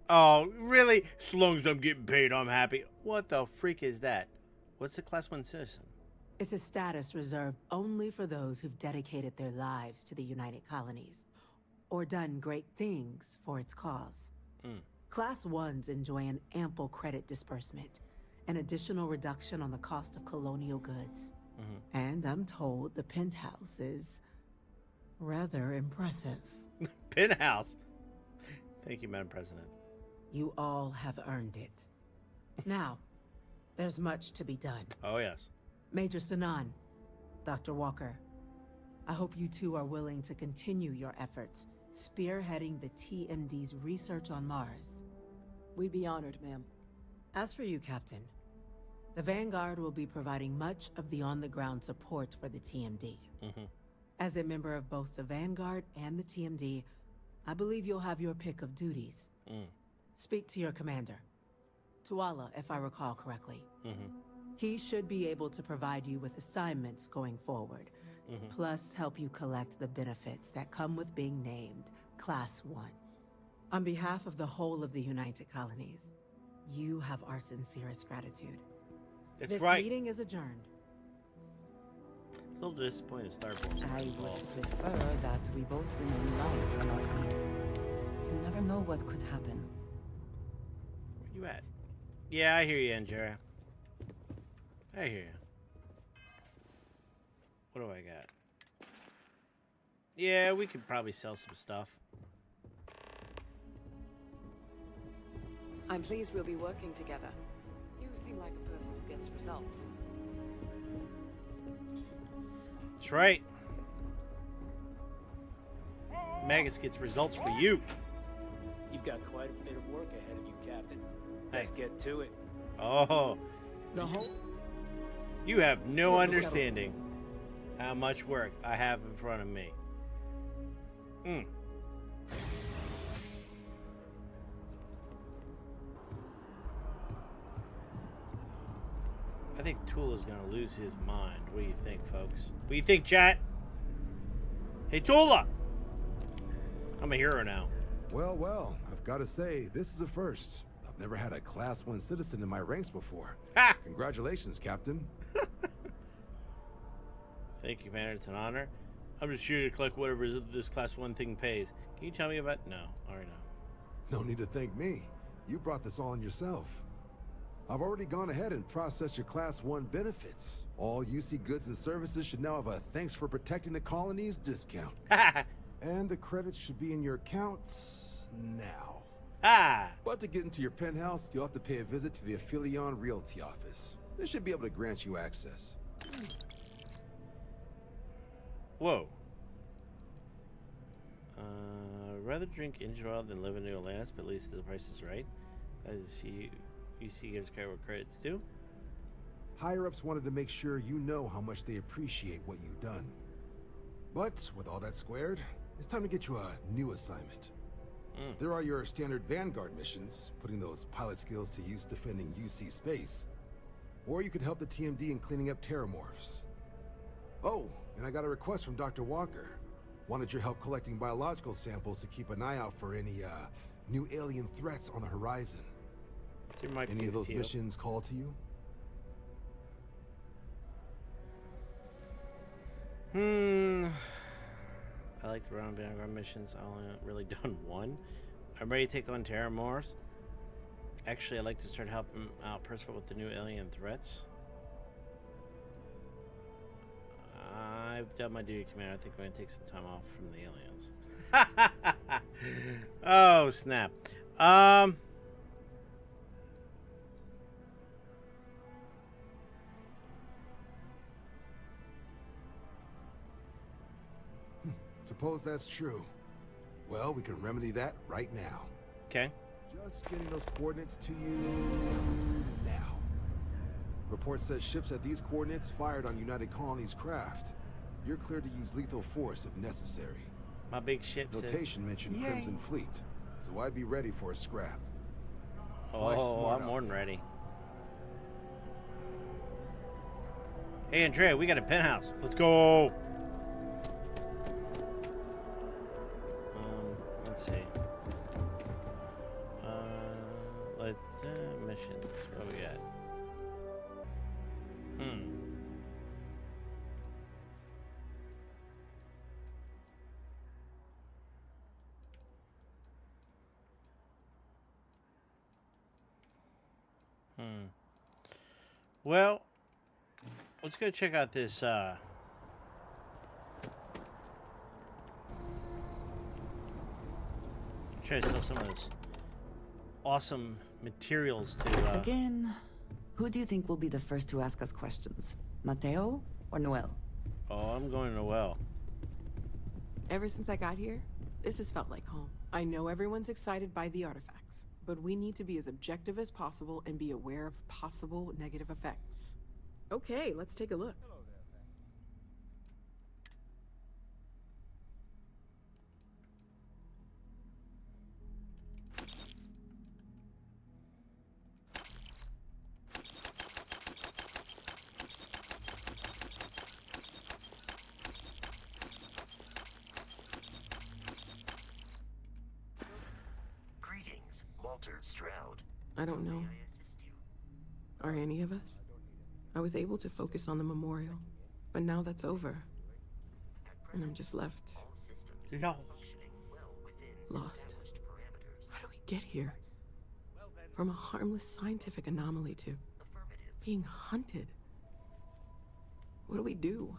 Oh, really? As long as I'm getting paid, I'm happy. What the freak is that? What's a Class 1 citizen? It's a status reserved only for those who've dedicated their lives to the United Colonies, or done great things for its cause. Class 1s enjoy an ample credit disbursement, an additional reduction on the cost of colonial goods. And I'm told the penthouse is rather impressive. Penthouse? Thank you, Madam President. You all have earned it. Now, there's much to be done. Oh, yes. Major Sanan, Dr. Walker, I hope you two are willing to continue your efforts, spearheading the TMD's research on Mars. We'd be honored, ma'am. As for you, Captain, the Vanguard will be providing much of the on-the-ground support for the TMD. As a member of both the Vanguard and the TMD, I believe you'll have your pick of duties. Speak to your commander, Tuala, if I recall correctly. He should be able to provide you with assignments going forward, plus help you collect the benefits that come with being named Class 1. On behalf of the whole of the United Colonies, you have our sincerest gratitude. That's this right. meeting is adjourned. A little disappointed Starfield. I would prefer that we both remain light on our feet. You never know what could happen. Where you at? Yeah, I hear you, Angera. I hear you. What do I got? Yeah, we could probably sell some stuff. I'm pleased we'll be working together. You seem like a person who gets results. That's right. Maggots gets results for you. You've got quite a bit of work ahead of you, Captain. Thanks. Let's get to it. Oh. The whole... You have no understanding how much work I have in front of me. I think Tula's gonna lose his mind. What do you think, folks? What do you think, chat? Hey, Tula! I'm a hero now. Well, I've got to say, this is a first. I've never had a Class 1 citizen in my ranks before. Ha! Congratulations, Captain. Thank you, Commander. It's an honor. I'm just here to collect whatever this Class 1 thing pays. Can you tell me about... No, already know. No need to thank me. You brought this on yourself. I've already gone ahead and processed your Class 1 benefits. All UC goods and services should now have a thanks for protecting the colonies discount. And the credits should be in your accounts now. But to get into your penthouse, you'll have to pay a visit to the Aphelion Realty office. They should be able to grant you access. Whoa. Rather drink engine oil than live in New Atlantis, but at least the price is right. Glad to see you see gives credits too. Higher-ups wanted to make sure you know how much they appreciate what you've done. But with all that squared, it's time to get you a new assignment. There are your standard Vanguard missions, putting those pilot skills to use defending UC space. Or you could help the TMD in cleaning up Terrormorphs. Oh, and I got a request from Dr. Walker. Wanted your help collecting biological samples to keep an eye out for any, new alien threats on the horizon. There might Any be of a those few. missions call to you? I like the round Vanguard missions. I only really done one. I'm ready to take on Terrormorphs. Actually, I'd like to start helping out Percival with the new alien threats. I've done my duty, Commander. I think I'm going to take some time off from the aliens. Oh, snap. Suppose that's true. Well, we can remedy that right now. Okay. Just getting those coordinates to you now. Report says ships at these coordinates fired on United Colonies craft. You're cleared to use lethal force if necessary. My big ship Notation mentioned Yay. Crimson Fleet, so I'd be ready for a scrap. Oh, I'm more than ready. Hey, Andrea, we got a penthouse. Let's go. Let's see. Missions. What we got? Well, let's go check out this, try to sell some of those awesome materials to, Again, who do you think will be the first to ask us questions? Mateo or Noel? Oh, I'm going to Noel. Ever since I got here, this has felt like home. I know everyone's excited by the artifacts, but we need to be as objective as possible and be aware of possible negative effects. Okay, let's take a look. I don't know. Are any of us? I was able to focus on the memorial, but now that's over. And I'm just left. Lost. How do we get here? From a harmless scientific anomaly to being hunted. What do we do?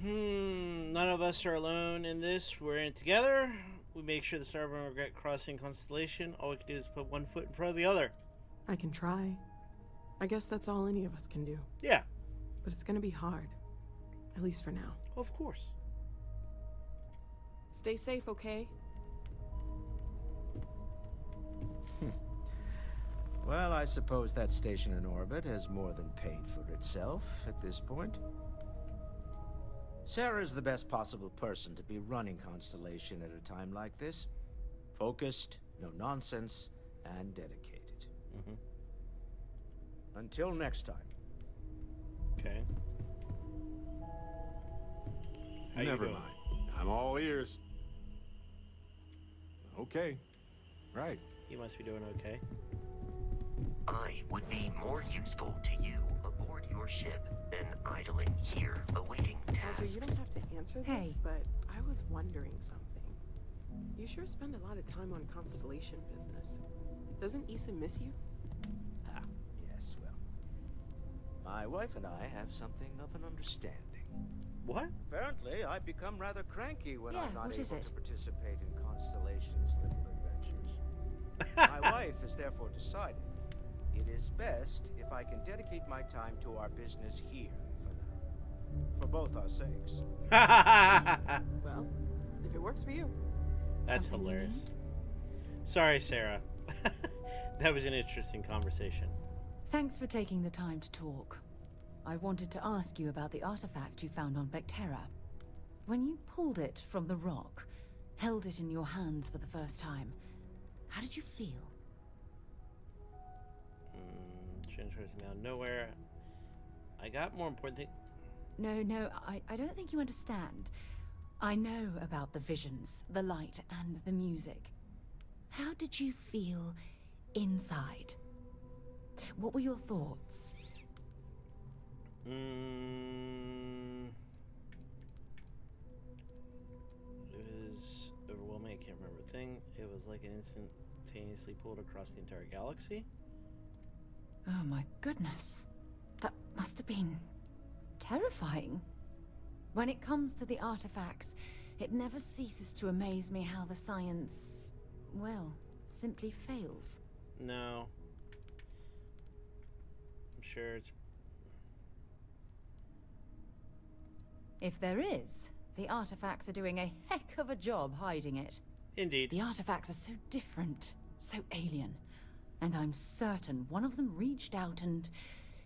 None of us are alone in this. We're in it together. We make sure the Starbound will regret crossing Constellation. All we can do is put one foot in front of the other. I can try. I guess that's all any of us can do. Yeah. But it's gonna be hard. At least for now. Of course. Stay safe, okay? Well, I suppose that station in orbit has more than paid for itself at this point. Sarah's the best possible person to be running Constellation at a time like this. Focused, no nonsense, and dedicated. Until next time. Okay. Never mind. I'm all ears. Okay. Right. You must be doing okay. I would be more useful to you aboard your ship than idling here awaiting tasks. Azra, you don't have to answer this, Hey. but I was wondering something. You sure spend a lot of time on Constellation business. Doesn't Issa miss you? Ah, yes, well. My wife and I have something of an understanding. What? Apparently, I've become rather cranky when Yeah, I'm not what is able it? to participate in Constellation's little adventures. My wife has therefore decided it is best if I can dedicate my time to our business here for now. For both our sakes. Well, if it works for you. That's Something you hilarious. need? Sorry, Sarah. That was an interesting conversation. Thanks for taking the time to talk. I wanted to ask you about the artifact you found on Vectera. When you pulled it from the rock, held it in your hands for the first time, how did you feel? Interesting out of nowhere. I got more important thing. No, I don't think you understand. I know about the visions, the light, and the music. How did you feel inside. What were your thoughts? It was overwhelming. I can't remember a thing. It was like an instantaneously pulled across the entire galaxy. Oh my goodness. That must have been terrifying. When it comes to the artifacts, it never ceases to amaze me how the science, well, simply fails. No. I'm sure it's... If there is, the artifacts are doing a heck of a job hiding it. Indeed. The artifacts are so different, so alien. And I'm certain one of them reached out and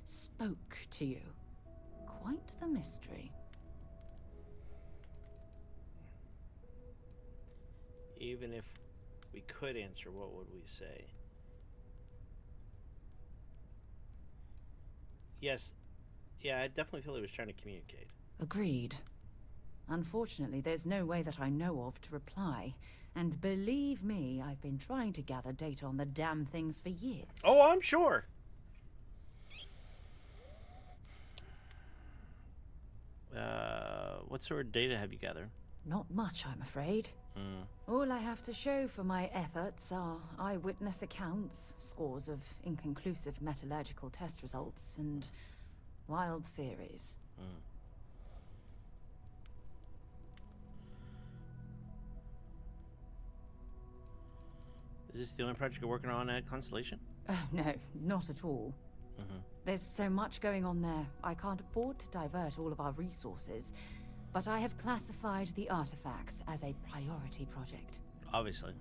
spoke to you. Quite the mystery. Even if we could answer, what would we say? Yes. Yeah, I definitely feel he was trying to communicate. Agreed. Unfortunately, there's no way that I know of to reply. And believe me, I've been trying to gather data on the damn things for years. Oh, I'm sure. What sort of data have you gathered? Not much, I'm afraid. All I have to show for my efforts are eyewitness accounts, scores of inconclusive metallurgical test results, and wild theories. Is this the only project you're working on at Constellation? No, not at all. There's so much going on there, I can't afford to divert all of our resources. But I have classified the artifacts as a priority project. Obviously.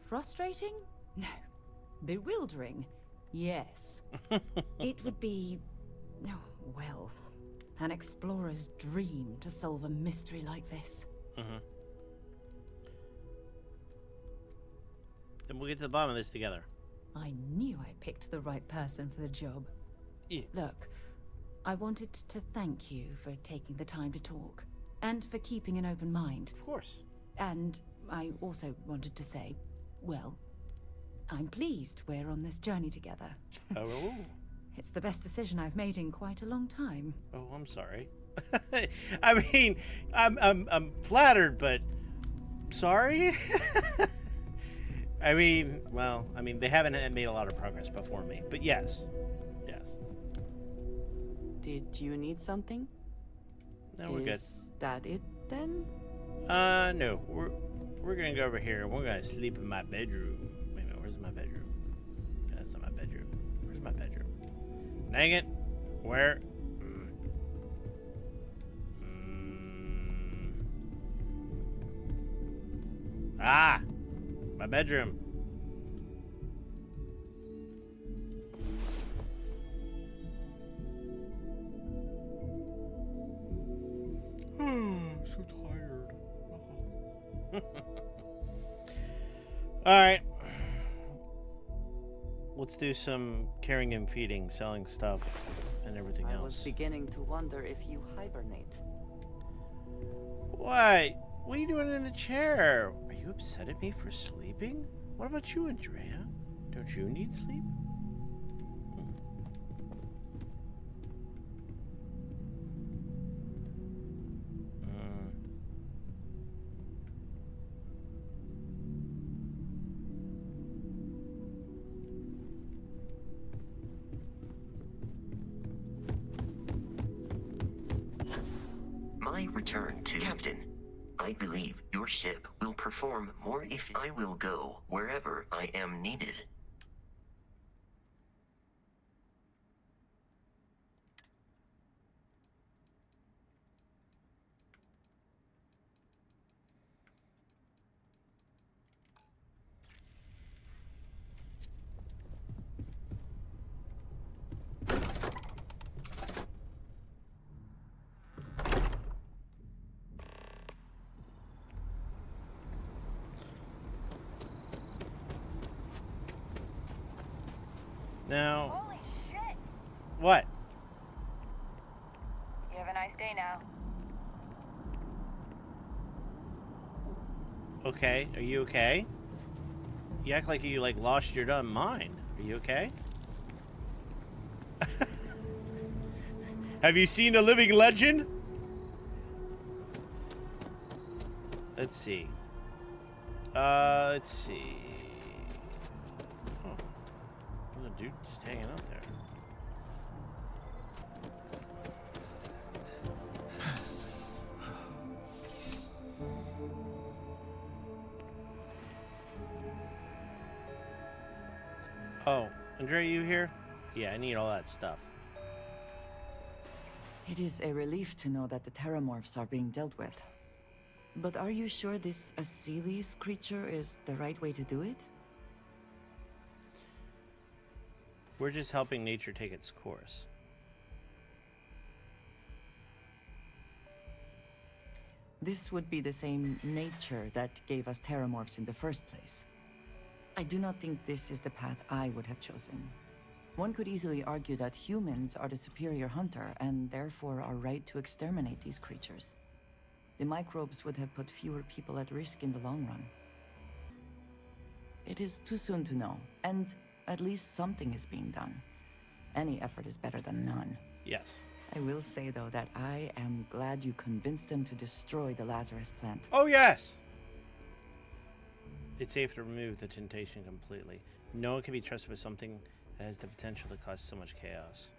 Frustrating? No. Bewildering? Yes. It would be, oh, well, an explorer's dream to solve a mystery like this. Then we'll get to the bottom of this together. I knew I picked the right person for the job. Look, I wanted to thank you for taking the time to talk, and for keeping an open mind. Of course. And I also wanted to say, well, I'm pleased we're on this journey together. Oh. It's the best decision I've made in quite a long time. Oh, I'm sorry. I mean, I'm flattered, but sorry. I mean, well, they haven't made a lot of progress before me, but yes. Did you need something? No, we're good. Is that it then? No. We're gonna go over here and we're gonna sleep in my bedroom. Wait a minute, where's my bedroom? That's not my bedroom. Where's my bedroom? Dang it! Where? Ah! My bedroom. So tired. Alright. Let's do some caring and feeding, selling stuff, and everything else. I was beginning to wonder if you hibernate. What? What are you doing in the chair? Are you upset at me for sleeping? What about you, Andrea? Don't you need sleep? My return to Captain. I believe your ship will perform more if I will go wherever I am needed. Now, holy shit! what? You have a nice day now. Okay, are you okay? You act like you lost your dumb mind. Are you okay? Have you seen a living legend? Let's see. Let's see. Oh, there's a dude just hanging out there. Oh, Andre, you here? Yeah, I need all that stuff. It is a relief to know that the Terrormorphs are being dealt with. But are you sure this Aseles creature is the right way to do it? We're just helping nature take its course. This would be the same nature that gave us Terrormorphs in the first place. I do not think this is the path I would have chosen. One could easily argue that humans are the superior hunter and therefore are right to exterminate these creatures. The microbes would have put fewer people at risk in the long run. It is too soon to know, and at least something is being done. Any effort is better than none. Yes. I will say, though, that I am glad you convinced them to destroy the Lazarus plant. Oh, yes! It's safe to remove the temptation completely. No one can be trusted with something that has the potential to cause so much chaos.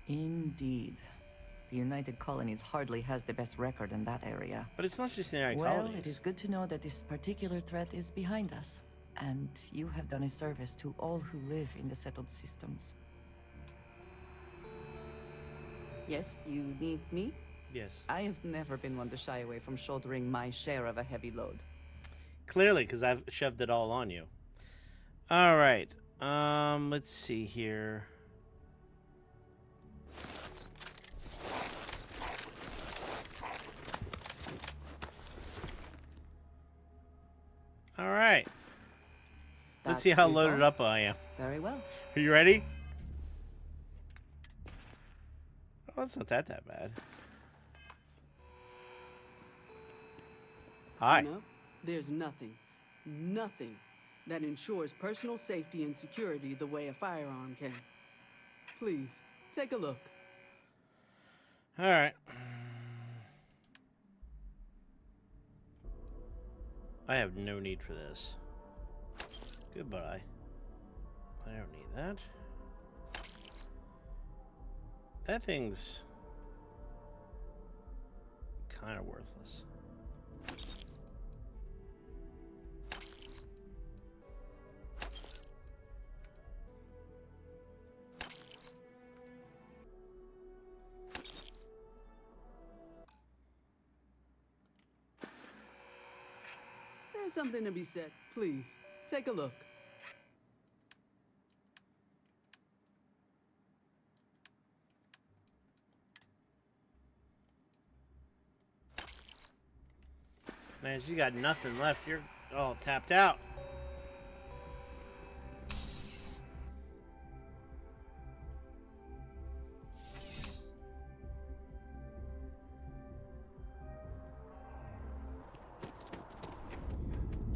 Indeed. The United Colonies hardly has the best record in that area. But it's not just the United Well, Colonies. it is good to know that this particular threat is behind us. And you have done a service to all who live in the settled systems. Yes, you need me? Yes. I have never been one to shy away from shouldering my share of a heavy load. Clearly, because I've shoved it all on you. All right. Let's see here. All right. Let's see how loaded up I am. Very well. Are you ready? Oh, it's not that bad. Hi. No, there's nothing that ensures personal safety and security the way a firearm can. Please, take a look. All right. I have no need for this. Goodbye. I don't need that. That thing's kind of worthless. There's something to be said. Please, take a look. Man, you got nothing left. You're all tapped out.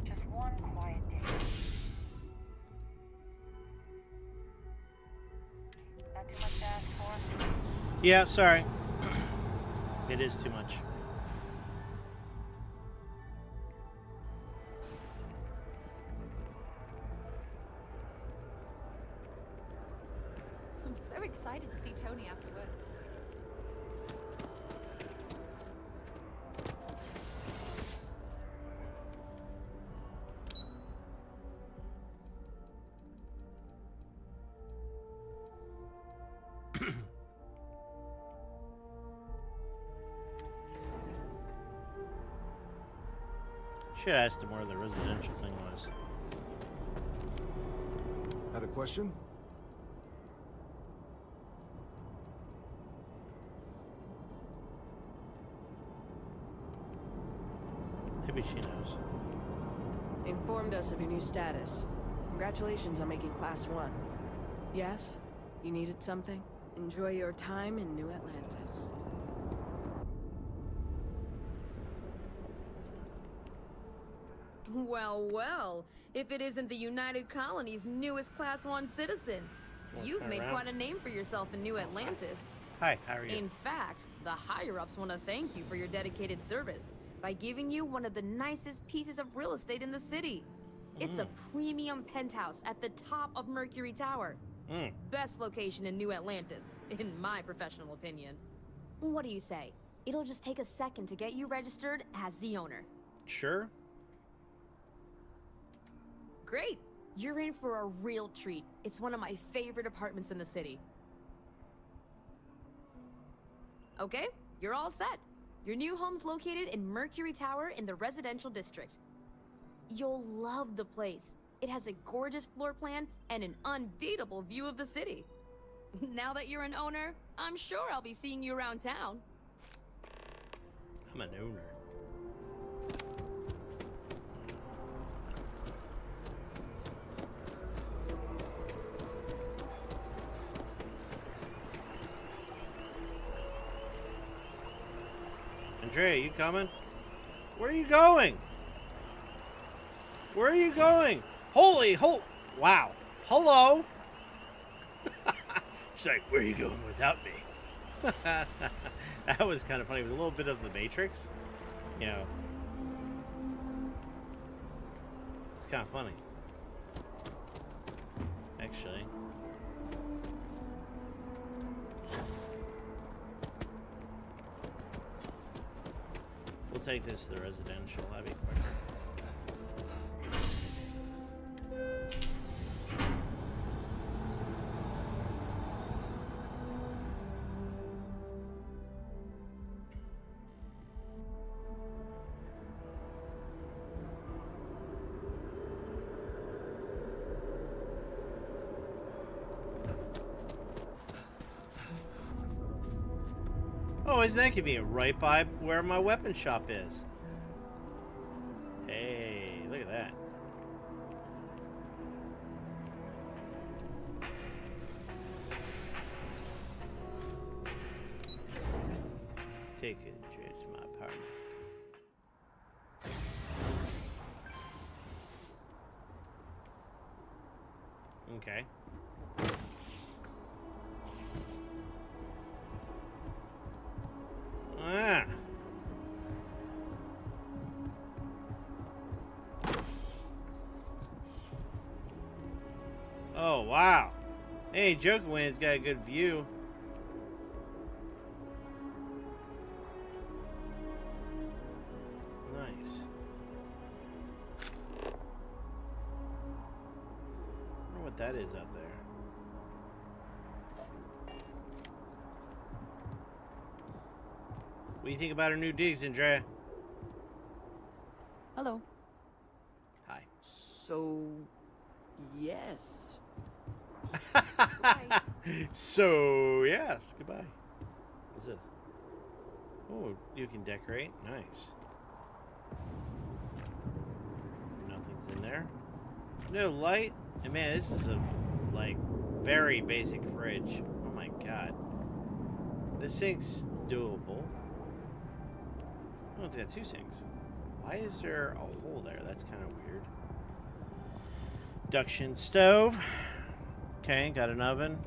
Just one quiet day. Not too much to ask for? Yeah, sorry. It is too much. I'm so excited to see Tony after work. Should have asked him where the residential thing was. Had a question? Maybe she knows. Informed us of your new status. Congratulations on making Class 1. Yes? You needed something? Enjoy your time in New Atlantis. Well, well, if it isn't the United Colony's newest Class 1 citizen. You've made quite a name for yourself in New Atlantis. Hi, how are you? In fact, the higher-ups want to thank you for your dedicated service by giving you one of the nicest pieces of real estate in the city. It's a premium penthouse at the top of Mercury Tower. Best location in New Atlantis, in my professional opinion. What do you say? It'll just take a second to get you registered as the owner. Sure. Great! You're in for a real treat. It's one of my favorite apartments in the city. Okay, you're all set. Your new home's located in Mercury Tower in the residential district. You'll love the place. It has a gorgeous floor plan and an unbeatable view of the city. Now that you're an owner, I'm sure I'll be seeing you around town. I'm an owner. Andrea, you coming? Where are you going? Where are you going? Wow. Hello. She's like, where are you going without me? That was kind of funny. It was a little bit of the Matrix. You know. It's kind of funny. Actually. We'll take this to the residential. That'd be quicker. Oh, isn't that convenient? Right by where my weapon shop is. Hey, look at that. Take it straight to my apartment. Okay. Ah. Oh, wow. Hey, joking when it's got a good view. Nice. I wonder what that is out there. What do you think about our new digs, Andrea? Hello. Hi. So, yes. So, yes. Goodbye. What's this? Oh, you can decorate. Nice. Nothing's in there. No light. And man, this is a, like, very basic fridge. Oh my god. This sink's doable. Oh, it's got two sinks. Why is there a hole there? That's kind of weird. Induction stove. Okay, got an oven.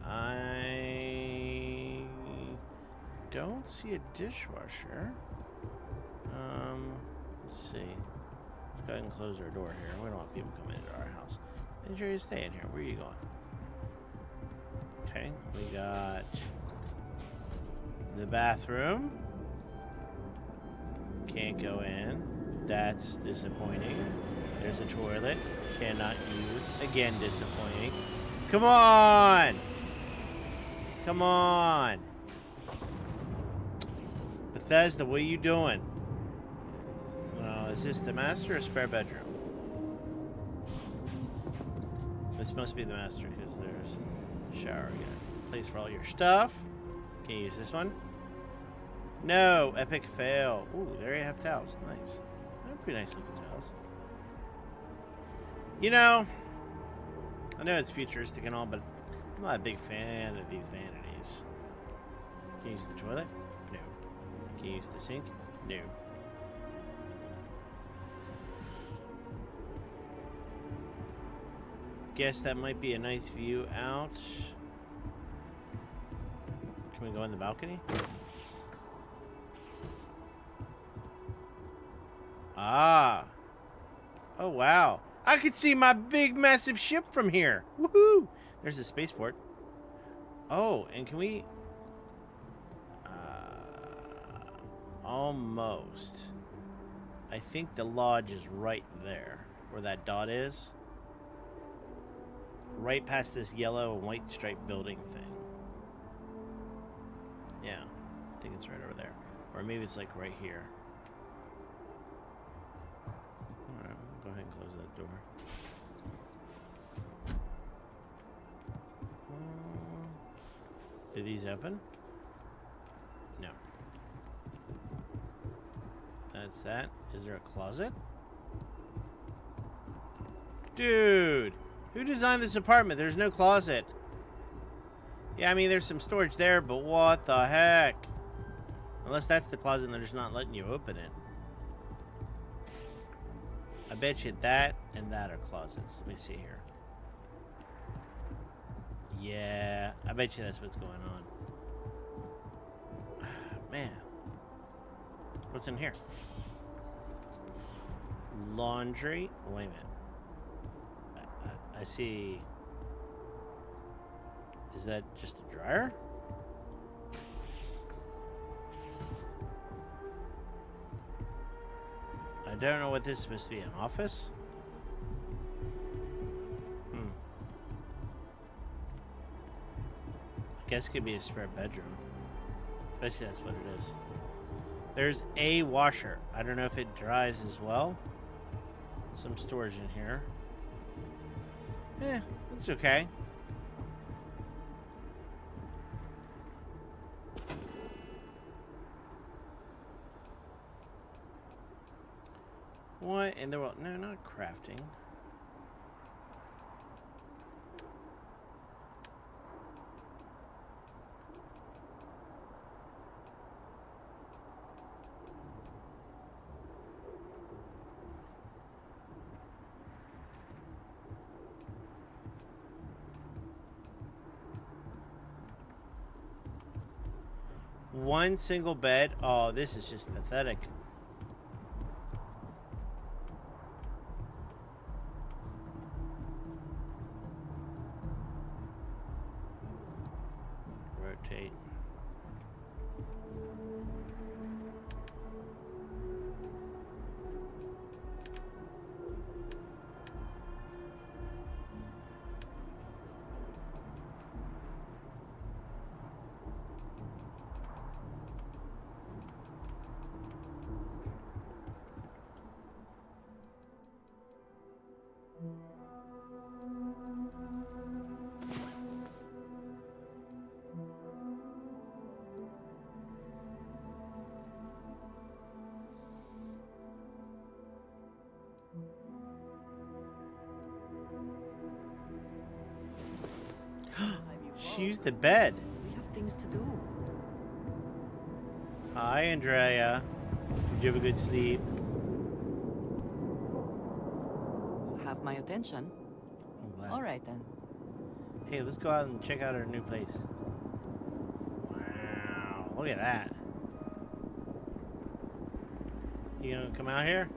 I don't see a dishwasher. Let's see. Let's go ahead and close our door here. We don't want people coming into our house. Enjoy your stay in here. Where are you going? Okay, we got the bathroom. Can't go in. That's disappointing. There's a toilet. Cannot use. Again, disappointing. Come on! Come on! Bethesda, what are you doing? Is this the master or spare bedroom? This must be the master because there's a shower again. Place for all your stuff. Can you use this one? No, epic fail. Ooh, there you have towels. Nice. They're pretty nice looking towels. You know, I know it's futuristic and all, but I'm not a big fan of these vanities. things. Can you use the toilet? No. Can you use the sink? No. Guess that might be a nice view out. Can we go on the balcony? Ah. Oh, wow. I could see my big, massive ship from here. Woohoo! There's a spaceport. Oh, and can we... almost. I think the lodge is right there, where that dot is. Right past this yellow and white striped building thing. Yeah, I think it's right over there. Or maybe it's like right here. Alright, we'll go ahead and close that door. Do these open? No. That's that. Is there a closet? Dude! Who designed this apartment? There's no closet. Yeah, I mean, there's some storage there, but what the heck? Unless that's the closet and they're just not letting you open it. I bet you that and that are closets. Let me see here. Yeah, I bet you that's what's going on. Man. What's in here? Laundry. Wait a minute. I see. Is that just a dryer? I don't know what this is supposed to be, an office? I guess it could be a spare bedroom. Bet you that's what it is. There's a washer. I don't know if it dries as well. Some storage in here. It's okay. What in the world? No, not crafting. One single bed? Oh, this is just pathetic. Rotate. She used the bed. We have things to do. Hi, Andrea. Did you have a good sleep? You have my attention. I'm glad. All right, then. Hey, let's go out and check out our new place. Wow, look at that. You gonna come out here?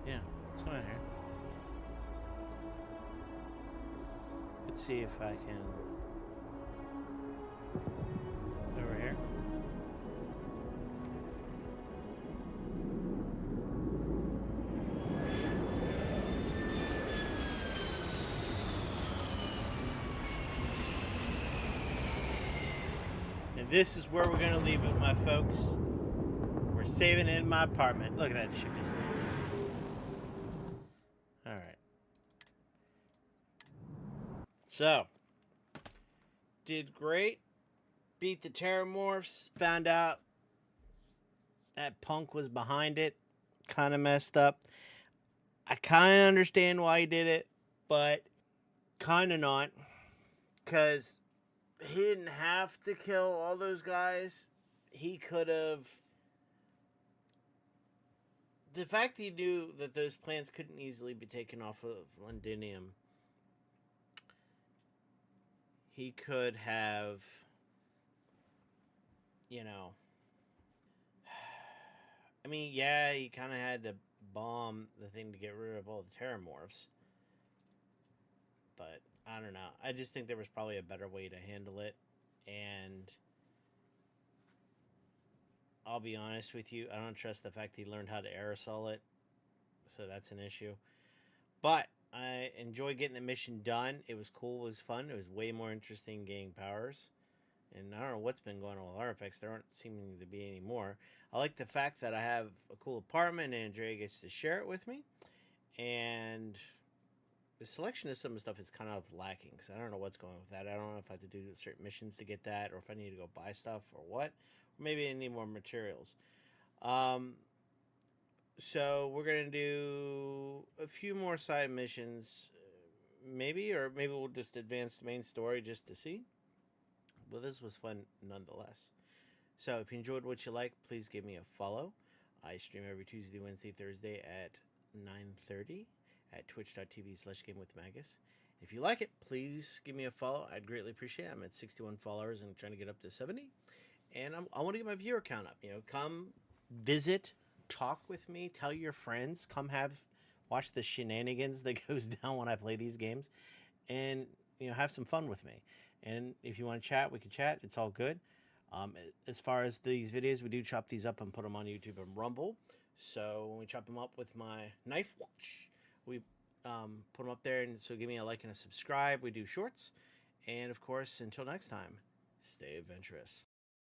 Yeah, let's go out here. Let's see if I can... Over here. And this is where we're gonna leave it, my folks. We're saving it in my apartment. Look at that ship just landed. Alright. So, did great. Beat the Terrormorphs. Found out that Punk was behind it. Kind of messed up. I kind of understand why he did it, but kind of not. Because he didn't have to kill all those guys. He could have. The fact he knew that those plans couldn't easily be taken off of Londinium, he could have, you know. I mean, yeah, he kind of had to bomb the thing to get rid of all the Terrormorphs. But I don't know. I just think there was probably a better way to handle it. And I'll be honest with you, I don't trust the fact he learned how to aerosol it. So that's an issue. But I enjoyed getting the mission done. It was cool. It was fun. It was way more interesting getting powers. And I don't know what's been going on with artifacts. There aren't seeming to be any more. I like the fact that I have a cool apartment and Andrea gets to share it with me. And the selection of some of the stuff is kind of lacking. So I don't know what's going on with that. I don't know if I have to do certain missions to get that or if I need to go buy stuff or what. Or maybe I need more materials. So we're going to do a few more side missions. Maybe we'll just advance the main story just to see. But this was fun nonetheless. So if you enjoyed what you like, please give me a follow. I stream every Tuesday, Wednesday, Thursday at 9:30 at twitch.tv/GameWithMagus. If you like it, please give me a follow. I'd greatly appreciate it. I'm at 61 followers and trying to get up to 70. And I want to get my viewer count up. Come visit, talk with me, tell your friends, watch the shenanigans that goes down when I play these games, and have some fun with me. And if you want to chat, we can chat. It's all good. As far as these videos, we do chop these up and put them on YouTube and Rumble. So when we chop them up with my knife, we put them up there. And so give me a like and a subscribe. We do shorts. And of course, until next time, stay adventurous.